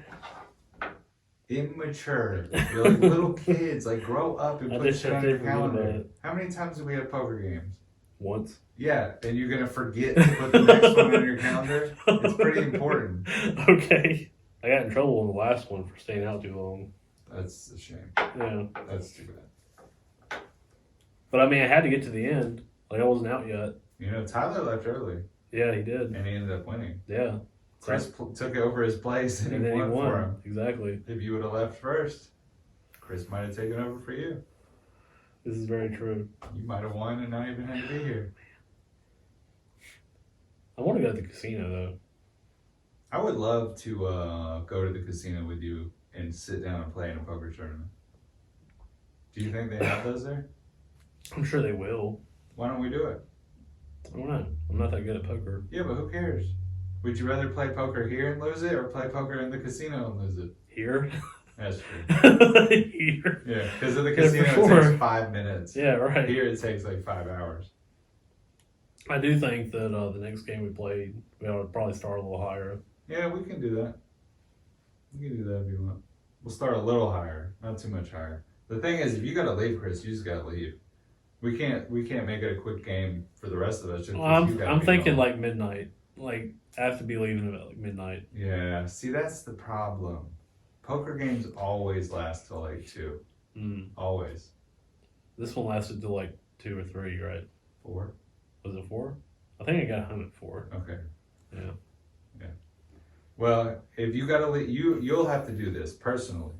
immature. You're like little kids. Like, grow up and I put just shit on didn't your forget about calendar. it. How many times have we had poker games? Once. Yeah, and you're gonna forget to put the next one on your calendar? It's pretty important. Okay. I got in trouble in the last one for staying out too long. That's a shame. Yeah. That's too bad. But I mean, I had to get to the end. Like, I wasn't out yet. You know, Tyler left early, Yeah, he did. and he ended up winning. Yeah. Chris took over his place, and, And he then he won for him. won. Exactly. If you would have left first, Chris might have taken over for you. This is very true. You might have won and not even had to be here. I want to go to the casino, though. I would love to go to the casino with you and sit down and play in a poker tournament. Do you think they have those there? I'm sure they will. Why don't we do it? I don't know. I'm not that good at poker. Yeah, but who cares? Would you rather play poker here and lose it, or play poker in the casino and lose it? Here? That's true. Here. Yeah, because at the Yeah, casino for it sure. takes 5 minutes. Yeah, right. Here it takes like 5 hours. I do think that the next game we played, we ought to probably start a little higher. Yeah, we can do that. We can do that if you want. We'll start a little higher, not too much higher. The thing is, if you gotta leave, Chris, you just gotta leave. We can't make it a quick game for the rest of us. Just 'cause Well, you gotta I'm be thinking home. like midnight. Like, I have to be leaving about like midnight. Yeah, see, that's the problem. Poker games always last till like 2. Always. This one lasted till like 2 or 3, right? 4? Was it 4? I think I got home at 4. Okay. Yeah. Yeah. Well, if you gotta leave, you'll have to do this personally.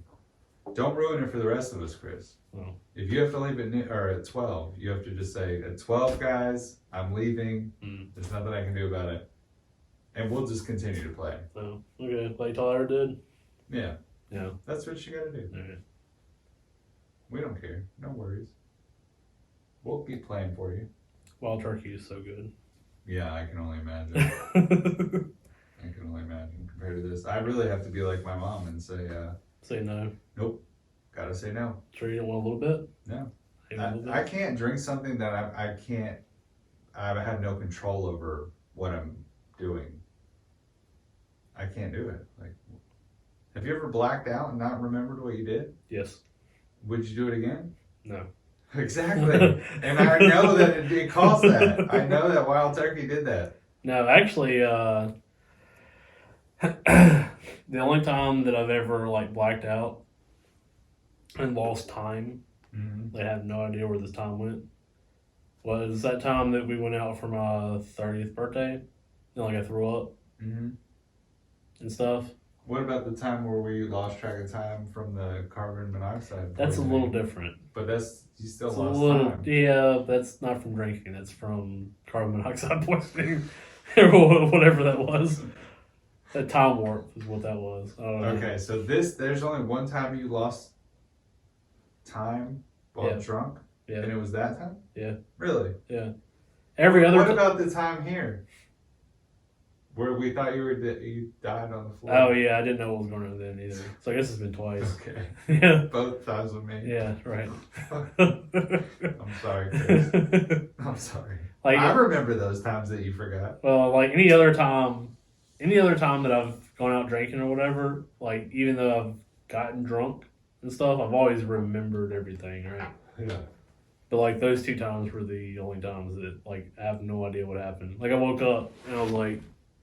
Don't ruin it for the rest of us, Chris. Oh. If you have to leave at 12, you have to just say, at 12, guys, I'm leaving. There's nothing I can do about it. And we'll just continue to play. Oh, okay. Like Tyler did? Yeah. Yeah. That's what you gotta do. Okay. We don't care. No worries. We'll keep playing for you. Wild turkey is so good. Yeah, I can only imagine. I can only imagine compared to this. I really have to be like my mom and say, Say no. nope, gotta say no. Sure you don't want a little bit? No. Maybe a little bit? I can't drink something that I have no control over what I'm doing. I can't do it. Like, have you ever blacked out and not remembered what you did? Yes. Would you do it again? No. Exactly. And I know that it caused that. I know that Wild Turkey did that. No, actually, the only time that I've ever like blacked out and lost time, they have no idea where this time went, was that time that we went out for my 30th birthday and like I threw up and stuff. What about the time where we lost track of time from the carbon monoxide? That's a poisoning? little different. But you still It's a lost little, time. yeah, that's not from drinking. That's from carbon monoxide poisoning, or whatever that was. That time warp is what that was. I don't know. Okay, so there's only one time you lost time while drunk? Yeah. And it was that time? Yeah. Really? Yeah. Every other. What about the time here? Where we thought you died on the floor? Oh yeah, I didn't know what was going on then either. So I guess it's been twice. Okay. Yeah. Both times with me. Yeah. Right. I'm sorry, Chris. I'm sorry. Like, I remember those times that you forgot. well, like any other time that I've gone out drinking or whatever, like even though I've gotten drunk and stuff, I've always remembered everything, right? Yeah. But like those 2 times were the only times that like I have no idea what happened. Like I woke up and I was like,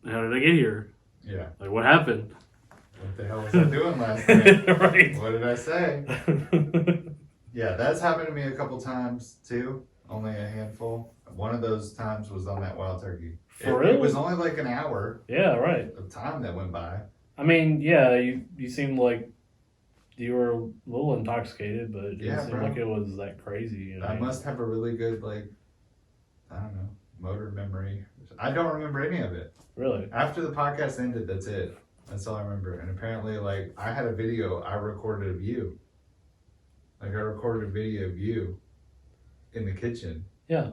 how did I get here? Yeah. Like what happened? What the hell was I doing last night? Right. What did I say? Yeah, that's happened to me a couple times too. Only a handful. One of those times was on that wild turkey. For It real? was only like an hour Yeah, right. of time that went by. I mean, yeah, you seemed like you were a little intoxicated, but it didn't seem bro. like it was that crazy. You know? I must have a really good, I don't know, motor memory. I don't remember any of it. Really? After the podcast ended, that's it. That's all I remember. And apparently, I had a video I recorded of you. I recorded a video of you in the kitchen. Yeah.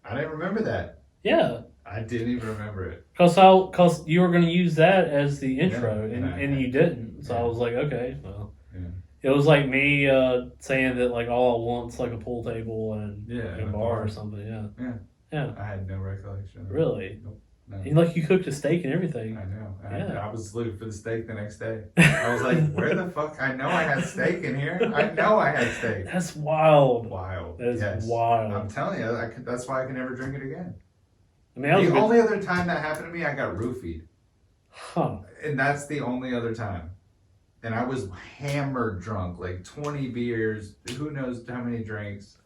I didn't remember that. Yeah. I didn't even remember it. Cause you were gonna use that as the intro, Yeah, and you didn't. So yeah. I was like, okay, well, Yeah. it was like me saying that like all I want's like a pool table and Yeah, a bar or something. Yeah. Yeah. Yeah. I had no recollection of it. Really? Nope. No. And, like you cooked a steak and everything. I know. Yeah. I was looking for the steak the next day. I was like, where the fuck? I know I had steak in here. I know I had steak. That's wild. Wild. That is Yes. wild. I'm telling you, that's why I can never drink it again. I mean, that was The a good- only other time that happened to me, I got roofied. huh. And that's the only other time. And I was hammered drunk, like 20 beers, who knows how many drinks.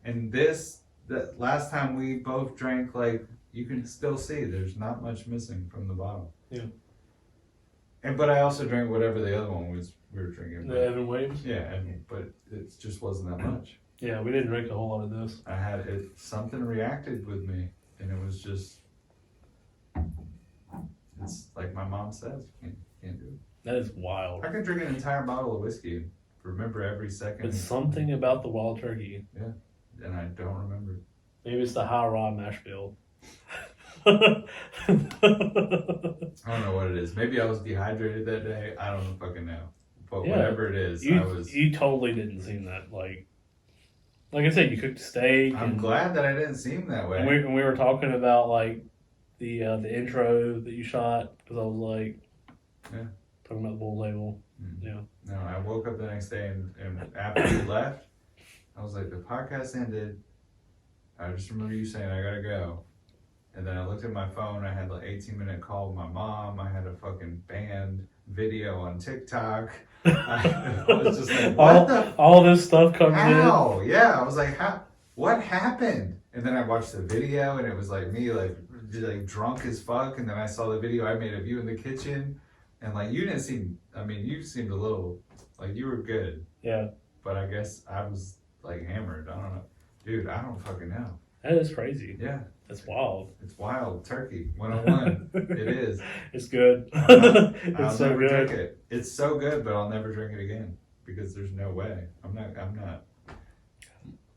And that last time we both drank, you can still see there's not much missing from the bottle. Yeah. But I also drank whatever the other one was we were drinking. The Evan Waves. Yeah, but it just wasn't that much. Yeah, we didn't drink a whole lot of this. I had it, something reacted with me, and it was just, it's like my mom says, can't do it. That is wild. I can drink an entire bottle of whiskey and remember every second. It's something about the wild turkey. And I don't remember. Maybe it's the high raw mash bill. I don't know what it is. Maybe I was dehydrated that day. I don't fucking know. But Yeah. whatever it is, I was. You totally didn't seem that like I said, you cooked steak. I'm glad that I didn't seem that way. And we were talking about like the intro that you shot because I was like, talking about the bull label. Mm-hmm. Yeah. No, I woke up the next day and after you left, I was like, the podcast ended. I just remember you saying, I gotta go. And then I looked at my phone. I had 18-minute call with my mom. I had a fucking band video on TikTok. I was just like, what all this stuff comes how? Yeah, I was like, how? What happened? And then I watched the video, and it was like me, drunk as fuck. And then I saw the video I made of you in the kitchen, and you didn't seem. I mean, you seemed a little you were good. Yeah. But I guess I was hammered. I don't know, dude. I don't fucking know. That is crazy. Yeah. That's wild. It's wild turkey 101. It is. It's good. I'll It's so never good. drink it. It's so good, but I'll never drink it again because there's no way. I'm not.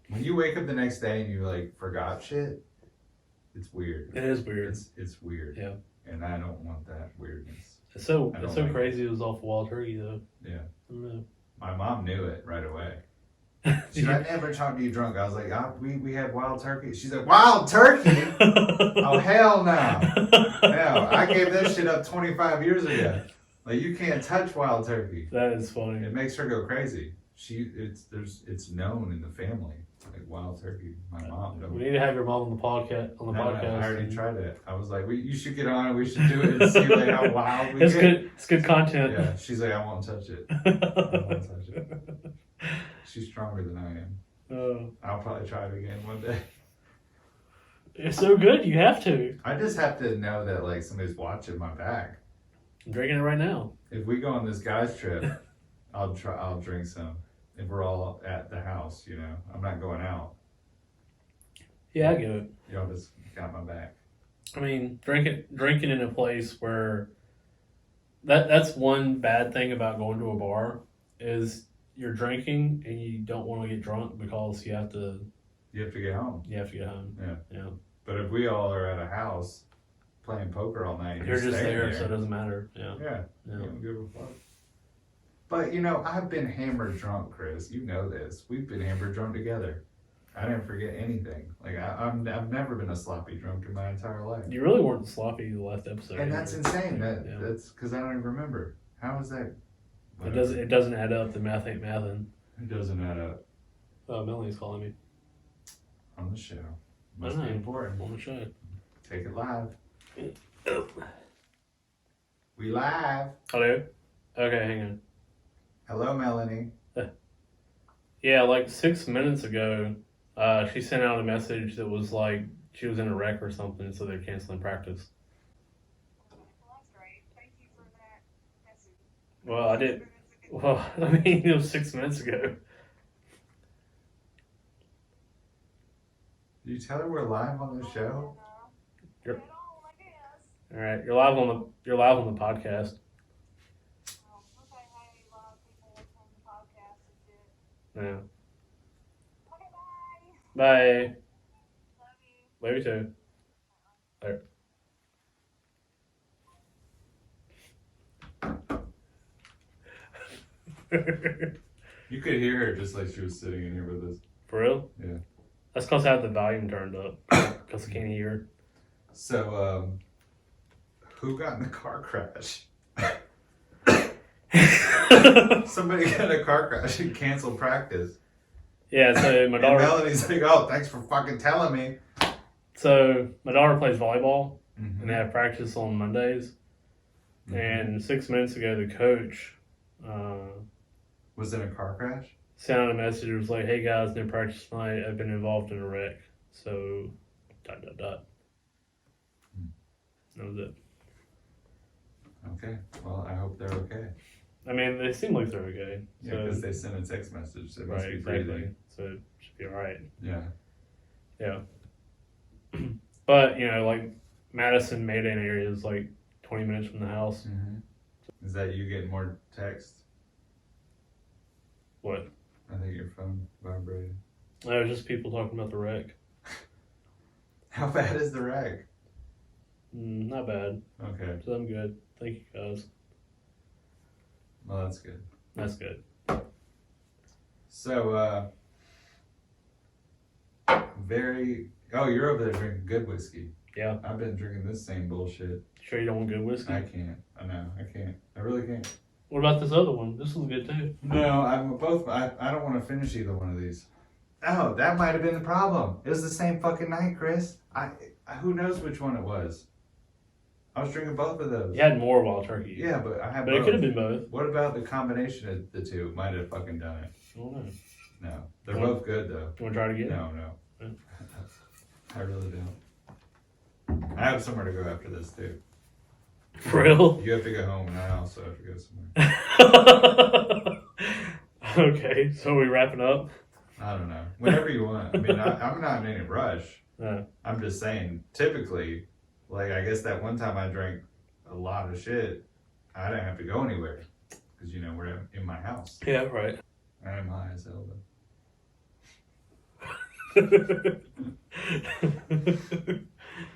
When you wake up the next day and you forgot shit, it's weird. It is weird. It's weird. Yeah. And I don't want that weirdness. It's so I don't like crazy. It was off wild turkey though. Yeah. I don't know. My mom knew it right away. She's like, I never talked to you drunk. I was like, we had wild turkey. She's like, wild turkey? Oh, hell no. No, I gave that shit up 25 years ago. You can't touch wild turkey. That is funny. It makes her go crazy. It's known in the family. Wild turkey. My mom. We need to have your mom on the podcast. No, I already tried it. I was like, you should get on it. We should do it and see how wild we it's get. good. It's good content. Yeah. She's like, I won't touch it. I won't touch it. She's stronger than I am. I'll probably try it again one day. It's so good. You have to. I just have to know that somebody's watching my back. I'm drinking it right now. If we go on this guys trip, I'll drink some. If we're all at the house, you know, I'm not going out. Yeah, I get it. Y'all just got my back. I mean, drinking in a place where that's one bad thing about going to a bar is you're drinking and you don't want to get drunk because you have to get home. You have to get home. Yeah. But if we all are at a house playing poker all night, you're just there, so it doesn't matter. Yeah. You don't give a fuck. But you know, I've been hammered drunk, Chris. You know this. We've been hammered drunk together. I didn't forget anything. Like I've never been a sloppy drunk in my entire life. You really weren't sloppy the last episode. And that's insane. That's because I don't even remember. How is that? It doesn't add up. The math ain't mathing. It doesn't add up. Oh, Melanie's calling me. On the show. Must be important. On the show. Take it live. We live. Hello? Okay, hang on. Hello, Melanie. Yeah, like 6 minutes ago, she sent out a message that was like she was in a wreck or something, so they're canceling practice. Well, that's great. Thank you for that message. Well, I did. Well, I mean, it was 6 minutes ago. Did you tell her we're live on the show? You're- Right on, I guess. All right, you're live on the podcast. Oh, okay, hey, a lot of people listen to the podcast and shit. Yeah. Okay, bye. Bye. Love you. Love you too. You could hear her just like she was sitting in here with us. For real? Yeah. That's because I have the volume turned up. Because I can't hear. So, who got in the car crash? Somebody got in a car crash and canceled practice. Yeah, so my And daughter. Melanie's like, "Oh, thanks for fucking telling me." So my daughter plays volleyball, Mm-hmm. and they have practice on Mondays. Mm-hmm. And 6 minutes ago, the coach Was in a car crash? sent out a message. It was like, "Hey guys, no practice tonight. I've been involved in a wreck." So, ... That was it. Okay. Well, I hope they're okay. I mean, they seem like they're okay. Yeah, because they sent a text message. So it must Right, be exactly. breathing. So it should be all right. Yeah. Yeah. But, you know, like Madison, Maydan area is like 20 minutes from the house. Mm-hmm. Is that you getting more text? What? I think your phone vibrated. No, it's just people talking about the wreck. How bad is the wreck? Not bad. Okay. So I'm good. Thank you, guys. Well, that's good. That's good. So, oh, you're over there drinking good whiskey. Yeah. I've been drinking this same bullshit. Sure you don't want good whiskey? I can't. I know. I can't. I really can't. What about this other one? This one's good too. No, I don't want to finish either one of these. Oh, that might have been the problem. It was the same fucking night, Chris. Who knows which one it was? I was drinking both of those. You had more Wild Turkey. Yeah, but I had But both. it could have been both. What about the combination of the two? Might have fucking done it. I don't know. No. They're Well- both good, though. You want to try it again? No. Yeah. I really don't. I have somewhere to go after this, too. For real? You have to go home, and I also have to go somewhere. Okay, so are we wrapping up? I don't know. Whenever you want. I mean, I'm not in any rush. No. I'm just saying, typically, like, I guess that one time I drank a lot of shit, I didn't have to go anywhere. Because, you know, we're in my house. Yeah, right. I am high as hell, though.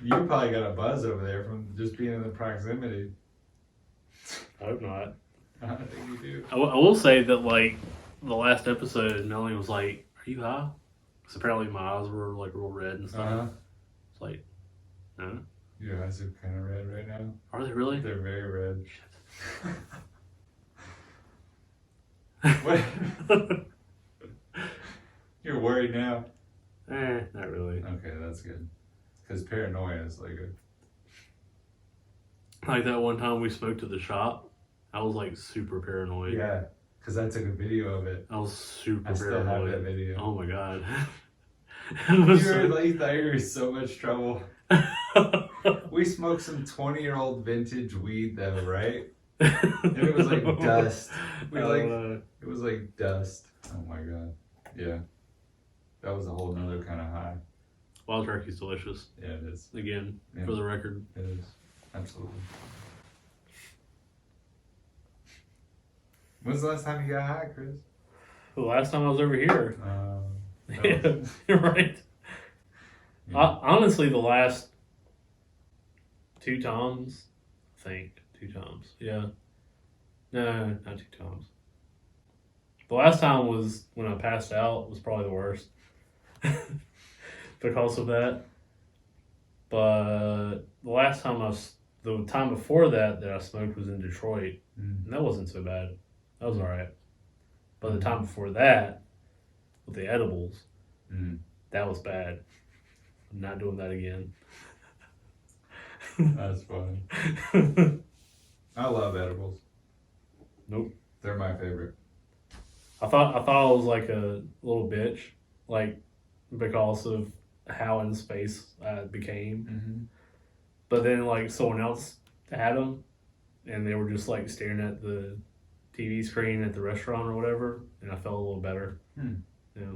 You probably got a buzz over there from just being in the proximity. I hope not. I don't think you do. I will say that, like, the last episode, Melanie was like, "Are you high?" Because apparently my eyes were, like, real red and stuff. Uh-huh. It's like, no. Your eyes are kind of red right now. Are they really? They're very red. What? You're worried now? Not really. Okay, that's good. Because paranoia is like Like that one time we smoked at the shop, I was, like, super paranoid. yeah, because I took a video of it. I was super I still have paranoid. that video. Oh my god. You thought you were in so much trouble. We smoked some 20-year-old vintage weed though, right? And it was like dust. It was like dust. Oh my god. Yeah. That was a whole nother kind of high. Wild turkey's delicious. Yeah, it is. Again, Yeah. for the record. It is. Absolutely. When's the last time you got high, Chris? The last time I was over here. Yeah, you're right. Yeah. Honestly, the last 2 times, I think 2 times. Yeah. No, not 2 times. The last time was when I passed out. Was probably the worst because of that. But the time before that I smoked was in Detroit, and that wasn't so bad. That was all right. But the time before that, with the edibles, that was bad. I'm not doing that again. That's funny. I love edibles. Nope. They're my favorite. I thought I was like a little bitch, like because of how in space I became. But then like someone else had them, and they were just like staring at the TV screen at the restaurant or whatever, and I felt a little better. Yeah.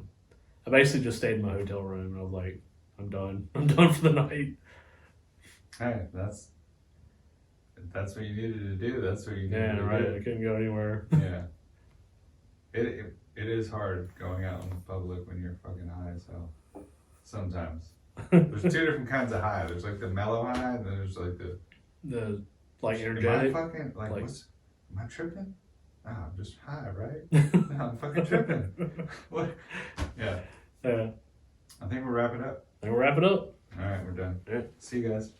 I basically just stayed in my hotel room, and I was like, I'm done. I'm done for the night. Hey, that's what you needed to do. That's what you needed Yeah, to right. do. I couldn't go anywhere. Yeah. It is hard going out in public when you're fucking high as hell. Sometimes. There's 2 different kinds of high. There's like the mellow high, and then there's like the like Am energetic. I fucking like like- am I tripping? No, I'm just high, right? No, I'm fucking tripping. What? Yeah. Yeah. I think we'll wrap it up. And we'll wrap it up. All right, we're done. Yeah. See you guys.